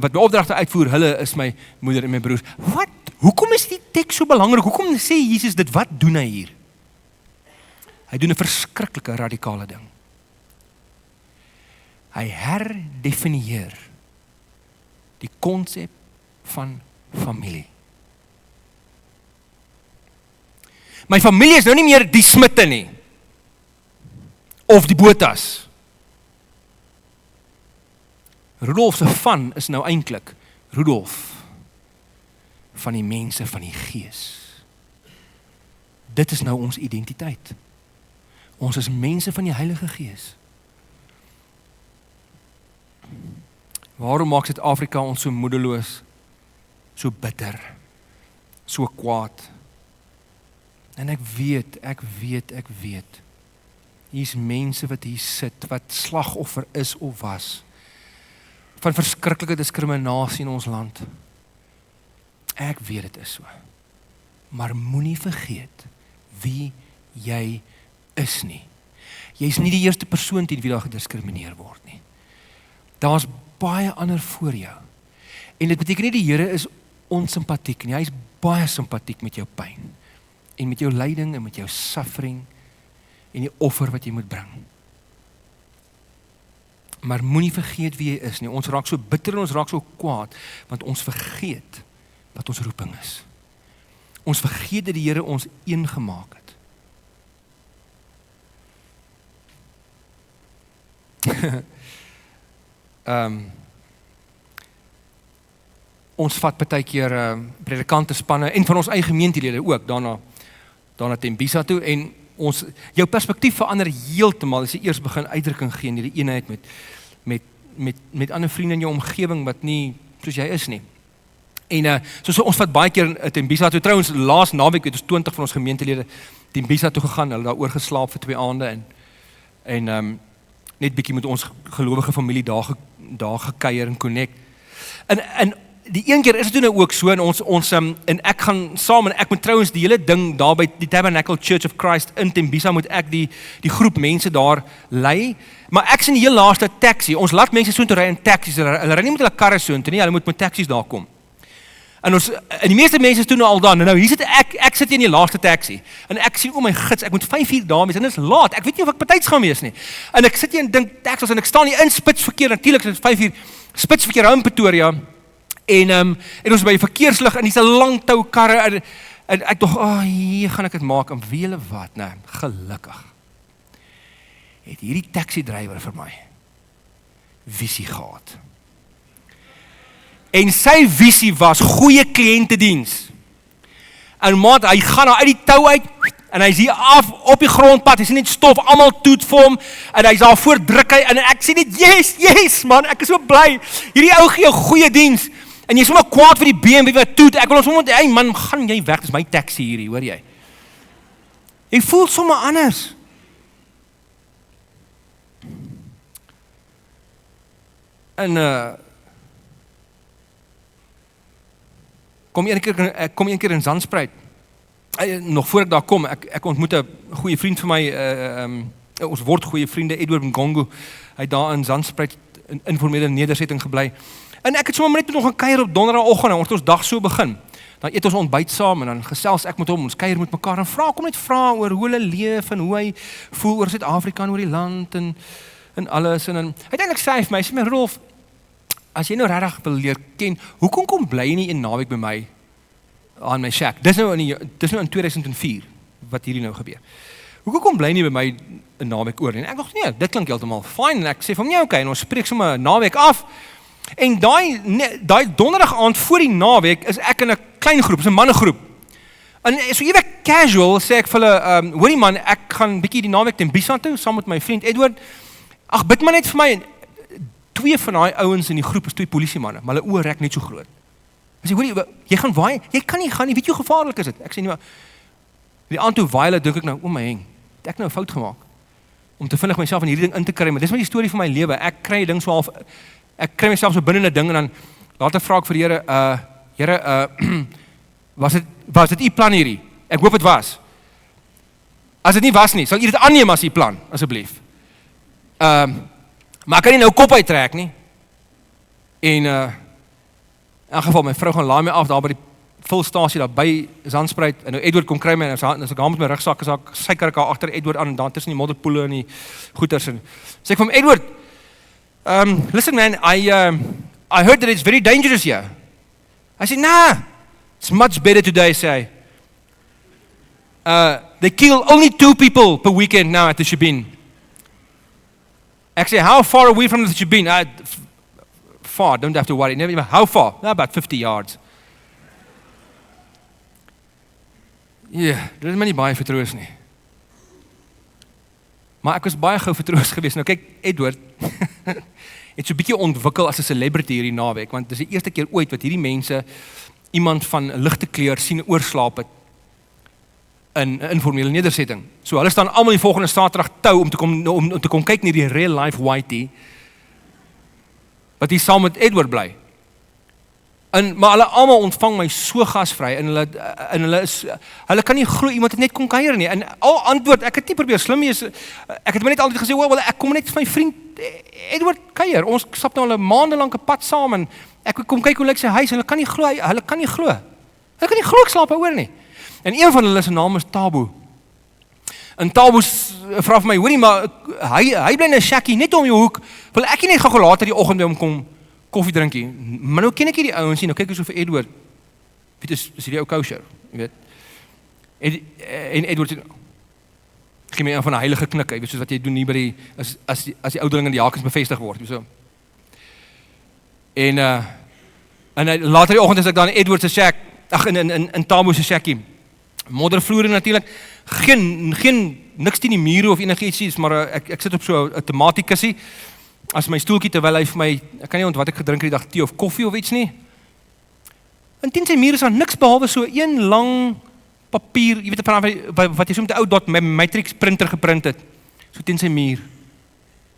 wat my opdragte uitvoer, hulle is my moeder en my broers. Wat? Hoekom is die teks so belangrik? Hoekom sê Jesus dit? Wat doen hy hier? Hy doen 'n verskriklike radikale ding. Hy herdefinieer die konsep van familie. My familie is nou nie meer die Smitte nie, of die Botas. Rudolf se van is nou eintlik Rudolf van die mense van die Gees. Dit is nou ons identiteit. Ons is mense van die Heilige Gees. Waarom maak Suid-Afrika ons so moedeloos, so bitter, so kwaad? En ek weet, hier's mense wat hier sit, wat slagoffer is of was, van verskriklike diskriminasie in ons land. Ek weet dit is so. Maar moenie vergeet wie jy is nie. Jy is nie die eerste persoon teen wie daar gediskrimineer word nie. daar's baie ander voor jou. En dit beteken nie die Here is onsimpatiek nie, hy is baie simpatiek met jou pyn, en met jou lyding, en met jou suffering, en die offer wat jy moet bring. Maar moenie vergeet wie jy is nie, ons raak so bitter en ons raak so kwaad, want ons vergeet wat ons roeping is. Ons vergeet dat die Here ons een gemaak het. Ons vat partykeer predikantespanne en van ons eie gemeentelede ook daarna Tembisa toe en jou perspektief verander heeltemal as jy eers begin uitdrukking gee in die eenheid met ander vriende in jou omgewing wat nie soos jy is nie. En so ons vat baie keer Tembisa toe. Trouwens laas naweek het ons 20 van ons gemeentelede Tembisa toe gegaan. Hulle daar oorgeslaap vir 2 aande en net bietjie met ons gelowige familie daar gekuier en connect. En die een keer is dit nou ook so en ek gaan saam en ek moet trouwens die hele ding daar by die Tabernacle Church of Christ in Tembisa moet ek die groep mense daar lei, maar ek sien die heel laaste taxi, ons laat mense so toe ry in taxis, hulle ry nie met hulle karre so toe nie, hulle moet met taxis daar kom. En die meeste mense is toe nou al daar, nou hier sit ek sit hier in die laaste taxi, en ek sien, my gids, ek moet 5 uur daar wees, en dit is laat, ek weet nie of ek betyds gaan wees nie, en ek sit hier en dink taxis, en ek staan hier in spitsverkeer, natuurlijk is dit 5 uur, spitsverkeer hou in Pretoria, en ons by die verkeerslig, en dis 'n lang tou karre, en ek dog, hier gaan ek dit maak, en weet julle wat, nou, gelukkig, het hierdie taxi-drywer vir my, visie gehad. En sy visie was goeie kliëntediens. En maat, hy gaan nou uit die tou uit, en hy is hier af op die grondpad, hy sien net stof, almal toet vir hom, en hy is daar voor druk hy, en ek sê net, yes man, ek is so bly, hierdie ou gee 'n goeie diens, en jy is sommer kwaad vir die BMW wat toet, ek wil ons sommer, hey man, gaan jy weg, dis my taxi hierdie, hoor jy? Jy voel sommer anders. En kom een keer in Zandspruit, nog voor ek daar kom, ek ontmoet 'n goeie vriend van my, ons word goeie vriende, Edward Ngongo, hy het daar in Zandspruit in informele nedersetting gebly, en ek het sommer net nog 'n kuier op donderdagoggend, en ons dag so begin, dan eet ons ontbyt saam, en dan gesels ek met hom, ons kuier met mekaar, en kom net vra oor hoe hulle leef, en hoe hy voel oor Suid-Afrika, en oor die land, en alles, en uiteindelik sê hy vir my, sê my, Rolf, as jy nou regtig wil leer ken, hoekom kom bly jy nie 'n naweek by my aan my shack? Dis nou in 2004 wat hierdie nou gebeur. Hoekom kom bly nie by my 'n naweek oor nie? En ek dink nee, dit klink heeltemal fyn en ek sê van nee, okay, en ons spreek sommer 'n naweek af. En daai donderdag aand voor die naweek is ek in 'n klein groep, is 'n mannegroep. En so ewig casual sê ek vir hulle, hoorie man, ek gaan bietjie die naweek Tembisa toe saam met my vriend Edward. Ag bid maar net vir my. 2 van daai ouens in die groep is 2 polisiemanne, maar hulle oë rek net so groot. Ek sê, hoorie, jy gaan waai? Jy kan nie gaan nie, weet jy hoe gevaarlik is dit? Ek sê nie, maar die aand toe waai hulle, dink ek nou, my heng, het ek nou 'n fout gemaak, om te vinnig myself in hierdie ding in te kry, maar dis my die storie van my lewe, ek kry ding so half, ek kry myself so binne 'n ding, en dan later vra ek vir die Here, was dit u plan hierdie? Ek hoop dit was. As dit nie was nie, sal u dit aanneem as u plan, asseblief. Maar ek kan nie nou kop uittrek nie. En in elk geval, my vrou gaan laai my af daar by die vulstasie daar by Zandspruit, en nou Edward kom kry my, en as ek daar met my rugsak, suiker ek haar agter Edward aan, en daar tussen die modderpoele en die goeters, en sê ek vir hom, Edward, listen man, I heard that it's very dangerous here. I said, nah, it's much better today, say. They kill only 2 people per weekend now at the Shebeen. Ek sê, how far away from the Shebeen? Far, don't have to worry. Never, how far? About 50 yards. Ja, dit is my nie baie vertroos nie. Maar ek was baie gou vertroos geweest. Nou kyk, Edward het so 'n bietjie ontwikkel as 'n celebrity hierdie naweek, want dit is die eerste keer ooit wat hierdie mense iemand van 'n ligte kleur sien oorslaap het in 'n informele nedersetting. So hulle staan almal die volgende Saterdag tou om te kom kyk na die real life whitey wat hier saam met Edward bly. Maar hulle almal ontvang my so gasvry en hulle kan nie glo iemand het net kom kuier nie. En al antwoord, ek het nie probeer slim wees. Ek het maar net altyd gesê, wel ek kom net vir my vriend Edward kuier. Ons stap nou al 'n maande lank 'n pad saam en ek kom kyk hoe lyk sy huis. Hulle kan nie glo ek slaap oor nie. En een van hulle se naam is Tabo. En Tabo vra vir my, hoorie, maar hy bly in 'n shackie net om jou hoek. Wil ek nie net gou later die oggend by hom kom koffie drinkie. Maar nou ken ek hier die ouens nie. Nou kyk ek so vir Edward. Weet is die ou kosher, jy weet. En Edward sê, gee my een van die heilige knik, jy weet, soos wat jy doen hier by die as die ouderlinge in die jakens bevestig word, so. En later die oggend is ek daar in Edward se shack, in Tabo se shackie. Moddervloere natuurlik. Niks teen die mure of enigiets, maar ek sit op so 'n tomatiekussie as my stoeltjie terwyl hy vir my, ek kan nie onthou wat ek gedrink het die dag, tee of koffie of iets nie. En teen sy mure is daar niks behalwe so een lang papier, jy weet wat jy so met 'n ou dot matrix printer geprint het. So teen sy muur.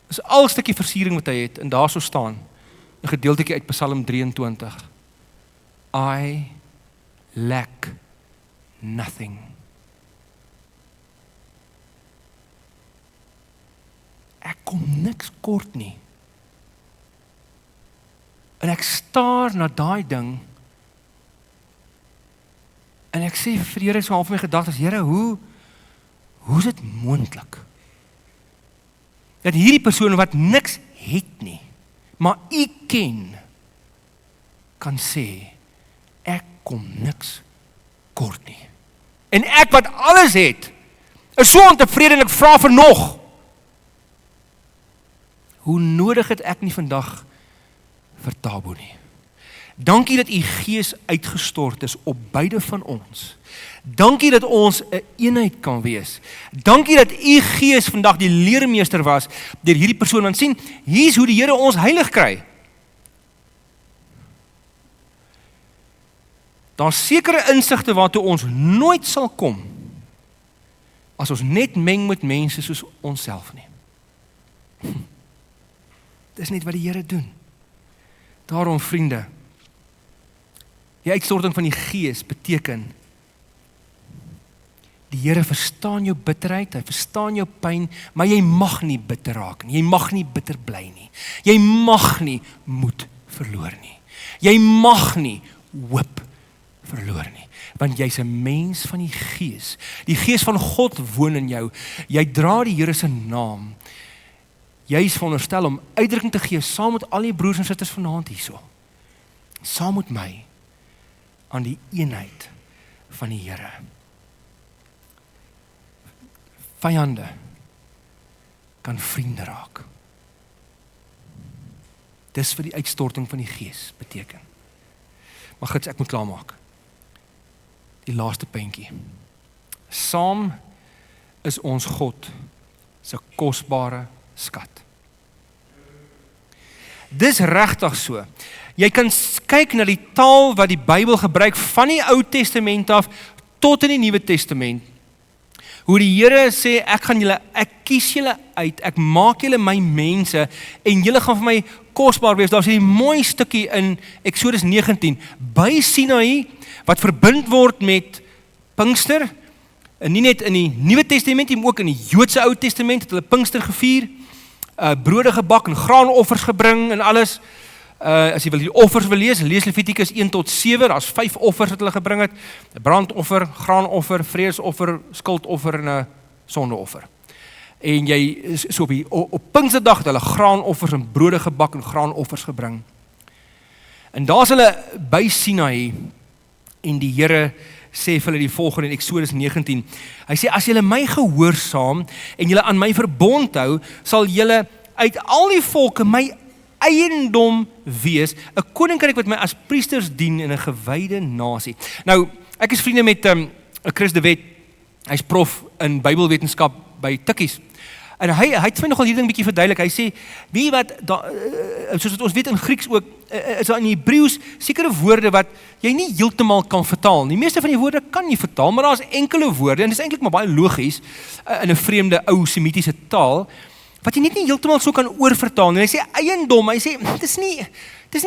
Dis al stukkie versiering wat hy het en daar so staan 'n gedeeltjie uit Psalm 23. I lack nothing. Ek kom niks kort nie. En ek staar na daai ding en ek sê vir die Here so half my gedagtes, Here, hoe is dit moontlik? Dat hierdie persoon wat niks het nie, maar U ken, kan sê, ek kom niks kort nie. En ek wat alles het, is so ontevrede en ek vra vir nog. Hoe nodig het ek nie vandag vir Tabo nie. Dankie dat U Gees uitgestort is op beide van ons. Dankie dat ons 'n eenheid kan wees. Dankie dat U Gees vandag die leermeester was deur hierdie persoon, want sien, hier's hoe die Here ons heilig kry. Daar's sekere insigte waartoe ons nooit sal kom as ons net meng met mense soos onsself nie. Dis net wat die Here doen. Daarom, vriende, die uitstorting van die Gees beteken die Here verstaan jou bitterheid, hy verstaan jou pyn, maar jy mag nie bitter raak nie, jy mag nie bitter bly nie, jy mag nie moed verloor nie, jy mag nie hoop verloor nie, want jy's 'n mens van die Gees. Die Gees van God woon in jou. Jy dra die Here se naam. Jy is veronderstel om uitdrukking te gee saam met al die broers en susters vanaand hierso. Saam met my aan die eenheid van die Here. Vyande kan vriende raak. Dis vir die uitstorting van die Gees beteken. Maar gits, ek moet klaarmaak. Die laaste puntjie. Saam is ons God se kosbare skat. Dis regtig so. Jy kan kyk na die taal wat die Bybel gebruik van die Ou Testament af tot in die Nuwe Testament. Hoe die Here sê, ek kies julle uit, ek maak julle my mense en julle gaan vir my kosbaar wees. Daar's 'n mooi stukkie in Eksodus 19 by Sinaï wat verbind word met Pinkster. En nie net in die Nuwe Testament, maar ook in die Joodse Ou Testament het hulle Pinkster gevier, brode gebak en graanoffers gebring en alles. As jy wil die offers wil lees Levitikus 1 tot 7, daar's 5 offers wat hulle gebring het: 'n brandoffer, graanoffer, vreesoffer, skuldoffer en 'n sondeoffer. En jy so op Pinksterdag het hulle graanoffers en brode gebak en graanoffers gebring. En daar's hulle by Sinaï en die Here sê vir hulle die volgende in Eksodus 19. Hy sê, as julle my gehoorsaam en julle aan my verbond hou, sal julle uit al die volke my eiendom wees, 'n koninkryk wat my as priesters dien in 'n gewyde nasie. Nou, ek is vriende met Chris de Wet. Hy's prof in Bybelwetenskap by Tikkies. En hy het vir my nogal hierdie ding bietjie verduidelik. Hy sê, wie wat soos wat ons weet in Grieks ook, is daar in Hebreëus sekere woorde wat jy nie heeltemal kan vertaal. Die meeste van die woorde kan jy vertaal, maar daar's enkele woorde en dis eintlik maar baie logies in 'n vreemde ou semitiese taal wat jy net nie heeltemal so kan oorvertaal nie. Hy sê eiendom, hy sê, dis nie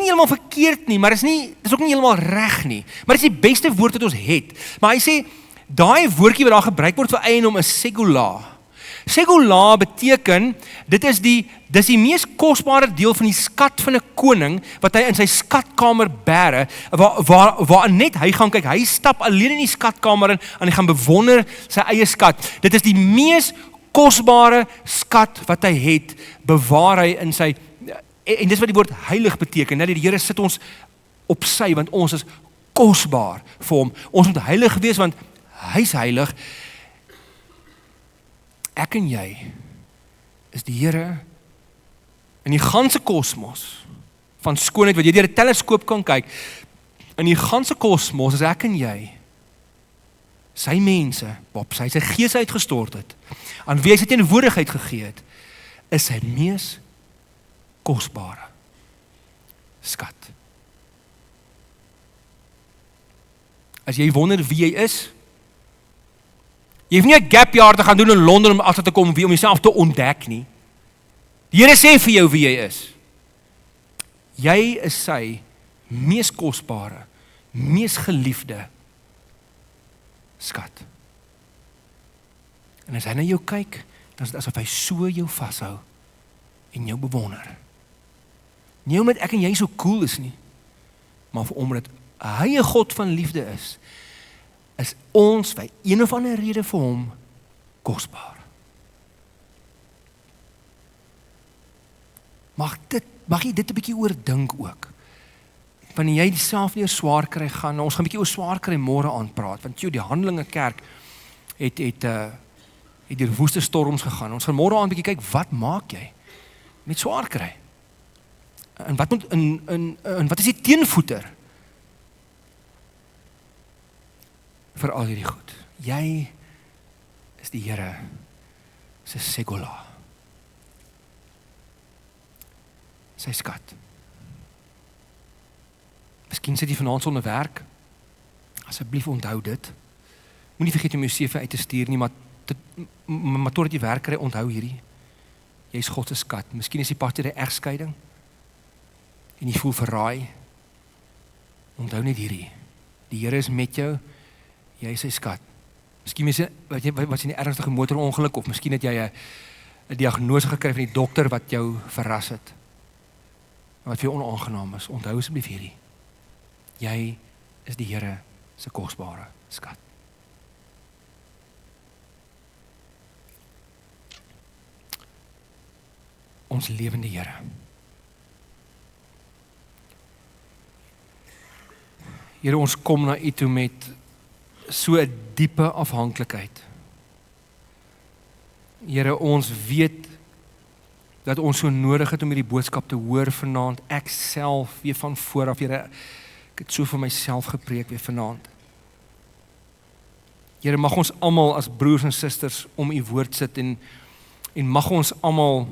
heeltemal verkeerd nie, maar dis ook nie heeltemal reg nie. Maar dis die beste woord wat ons het. Maar hy sê, daai woordjie wat daar gebruik word vir eiendom is segula. Segula beteken, dis die mees kosbare deel van die skat van 'n koning, wat hy in sy skatkamer bære, waar net hy gaan kyk, hy stap alleen in die skatkamer in, en hy gaan bewonder sy eie skat. Dit is die mees kosbare skat wat hy het, bewaar hy in sy, en dis wat die woord heilig beteken, dat die Here sit ons op sy, want ons is kosbaar vir hom. Ons moet heilig wees, want hy is heilig. Ek en jy is die Here in die ganse kosmos van skoonheid, wat jy deur 'n teleskoop kan kyk, in die ganse kosmos is ek en jy sy mense, waarop sy gees uitgestort het, aan wie hy sy teenwoordigheid gegee het, is sy mees kosbare skat. As jy wonder wie hy is, jy hoef nie 'n gap jaar te gaan doen in Londen om agter te kom om jouself te ontdek nie. Die Here sê vir jou wie jy is. Jy is sy mees kosbare, mees geliefde skat. En as hy na jou kyk, dan is dit asof hy so jou vashou en jou bewonder. Nie omdat ek en jy so cool is nie, maar omdat hy 'n God van liefde is ons by een of ander rede vir hom kosbaar. Mag jy dit 'n bietjie oordink ook. Wanneer jy self weer swaar kry gaan, ons gaan 'n bietjie oor swaar kry môre aan praat, want die Handelinge kerk het deur woeste storms gegaan. Ons gaan môre aan 'n bietjie kyk, wat maak jy met swaar kry? En wat is die teenvoeter vir al hierdie goed? Jy is die Here se segula, sy skat. Miskien sit jy vanaand sonder werk. Asseblief onthou dit. Moenie vergeet om jou CV uit te stuur nie, maar totdat jy werk kry, onthou hierdie. Jy is God se skat. Miskien is jy pas deur 'n egskeiding en jy voel verraai. Onthou net hierdie. Die Here is met jou. Jy is sy skat. Miskien was jy in 'n ernstige motorongeluk, of miskien het jy 'n diagnose gekry van die dokter wat jou verras het, wat vir jou onaangenaam is. Onthou asseblief hierdie. Jy is die Here se kosbare skat. Ons lewende Here. Here, ons kom na U toe met so 'n diepe afhanklikheid. Here, ons weet dat ons so nodig het om hierdie boodskap te hoor vanaand. Ek self weer van vooraf, Here, ek het so vir myself gepreek weer vanaand. Here, mag ons almal as broers en susters om U woord sit en mag ons almal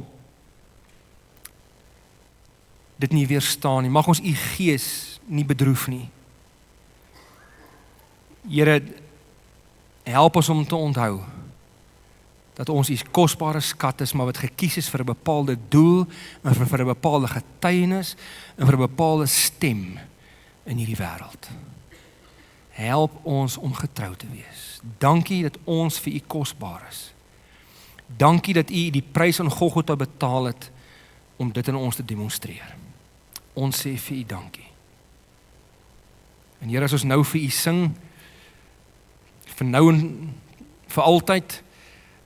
dit nie weerstaan nie. Mag ons U gees nie bedroef nie. Here, help ons om te onthou dat ons U kosbare skat is, maar wat gekies is vir 'n bepaalde doel en vir 'n bepaalde getuienis en vir 'n bepaalde stem in hierdie wêreld. Help ons om getrou te wees. Dankie dat ons vir U kosbaar is. Dankie dat U die prys aan Golgotha betaal het om dit in ons te demonstreer. Ons sê vir U dankie. En Here, as ons nou vir U sing, vir nou en vir altyd,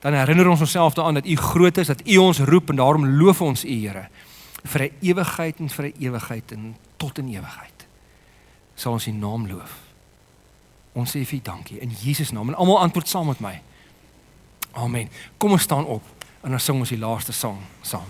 dan herinner ons onsself daaraan dat U groot is, dat U ons roep, en daarom loof ons U, Here, vir 'n ewigheid en vir 'n ewigheid en tot in ewigheid. Sal ons U naam loof. Ons sê vir U dankie in Jesus naam, en almal antwoord saam met my. Amen. Kom ons staan op en dan sing ons die laaste sang saam.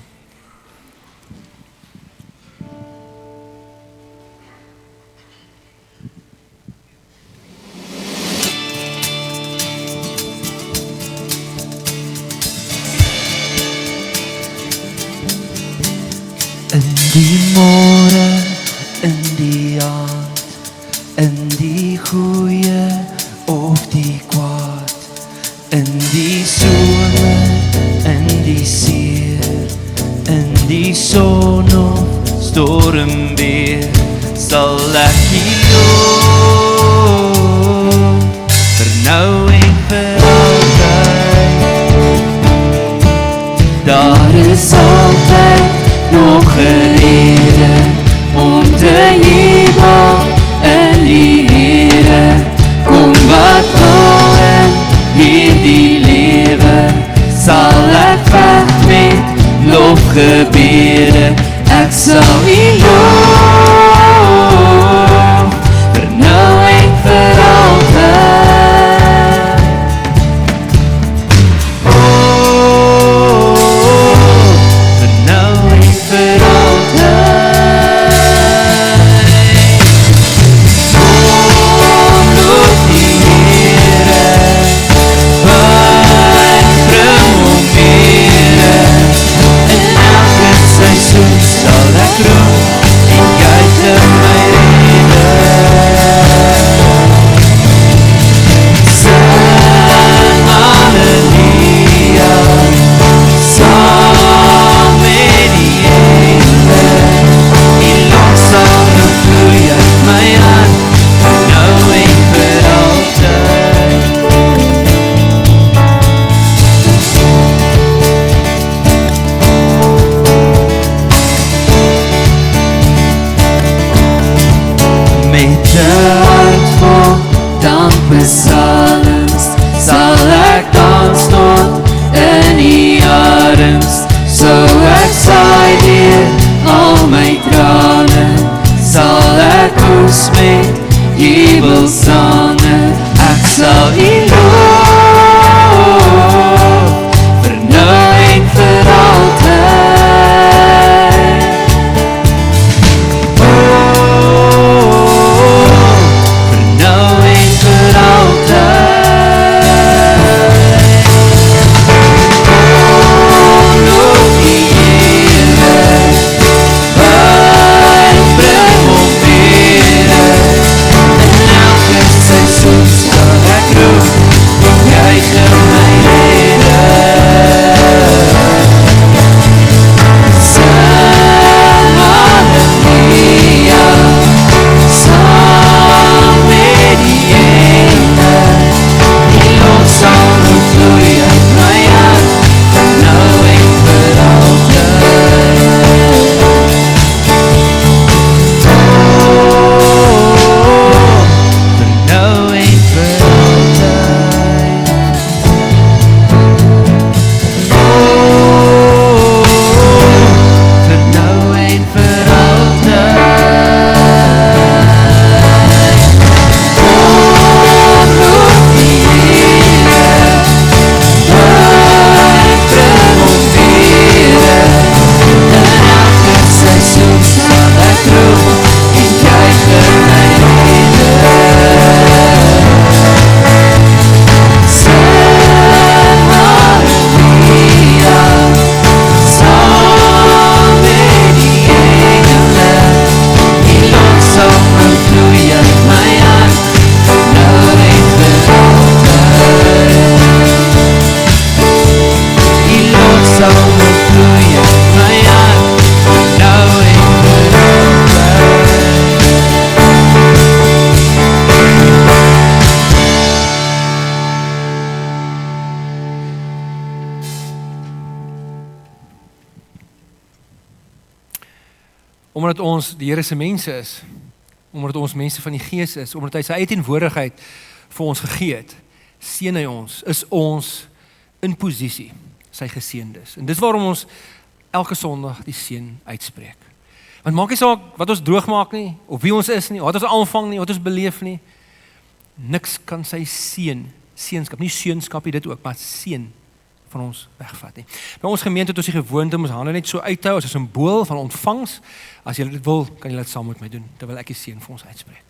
In die môre, in die aand, in die goeie of die kwaad, in die somer, in die seer, storm weer, sal ek U loof, vir nou en vir altyd. Daar is altyd nog 'n rede om te jubel in die Here. Kom wat wil in hierdie lewe, sal ek weg met lofgebede. Ek sal U loof, vir nou en vir altyd. Oh, vir nou en vir altyd. Oh, loof die Here, wat bring hom Here. In elke seisoen sal ek roep en juig in my redder. Sing halleluja, saam met die engele. Die lof sal nou vloei uit my hart, vir nou en vir altyd. Met 'n hart vol dankbesalings sal ek dans tot in U arms. So ek saai weer al my trane, sal ek oes met jubelsange. Ek sal U loof, vir nou en vir altyd. Vir nou en vir altyd. Loof die Here, wat bring hom Here. In elke seisoen sal ek roep en juig in my redder. Sing halleluja, saam met die engele. Die lof sal nou vloei uit my hart, vir nou en vir altyd. Oh, vir nou en vir altyd. Oh, vir nou en vir altyd. Oh, loof die Here, wat bring hom Here. In elke seisoen sal ek roep en juig in my redder. Sing halleluja, saam met die engele. Die lof sal nou vloei uit my hart, vir nou en vir altyd. Die lof sal nou vloei uit my hart, vir nou en vir altyd. Omdat ons die Here se mense is, omdat ons mense van die Gees is, omdat hy sy eie teenwoordigheid vir ons gegee het, seën hy ons, is ons in posisie, sy geseëndes. En dis waarom ons elke Sondag die seën uitspreek. Want maak nie saak wat ons droog maak nie, of wie ons is nie, wat ons aanvang nie, wat ons beleef nie, niks kan sy seënskap, nie seunskap nie, dit ook, maar seën van ons wegvat nie. By ons gemeente het ons die gewoonte om ons hande net so uithou as 'n simbool van ontvangs. As julle dit wil, kan julle dit saam met my doen, terwyl ek die seën vir ons uitspreek.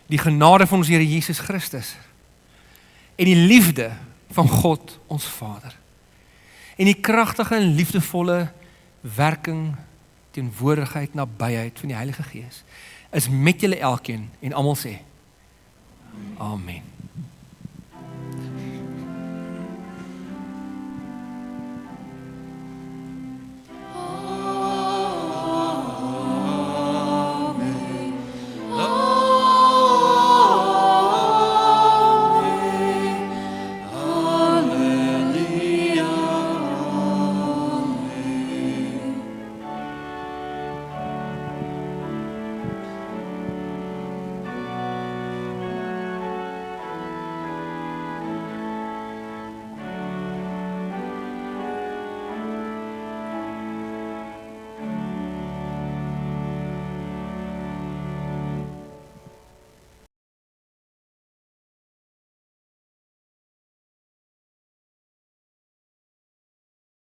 Die genade van ons Here Jesus Christus en die liefde van God ons Vader en die kragtige en liefdevolle werking, teenwoordigheid, nabyheid van die Heilige Gees is met julle elkeen en almal sê Amen.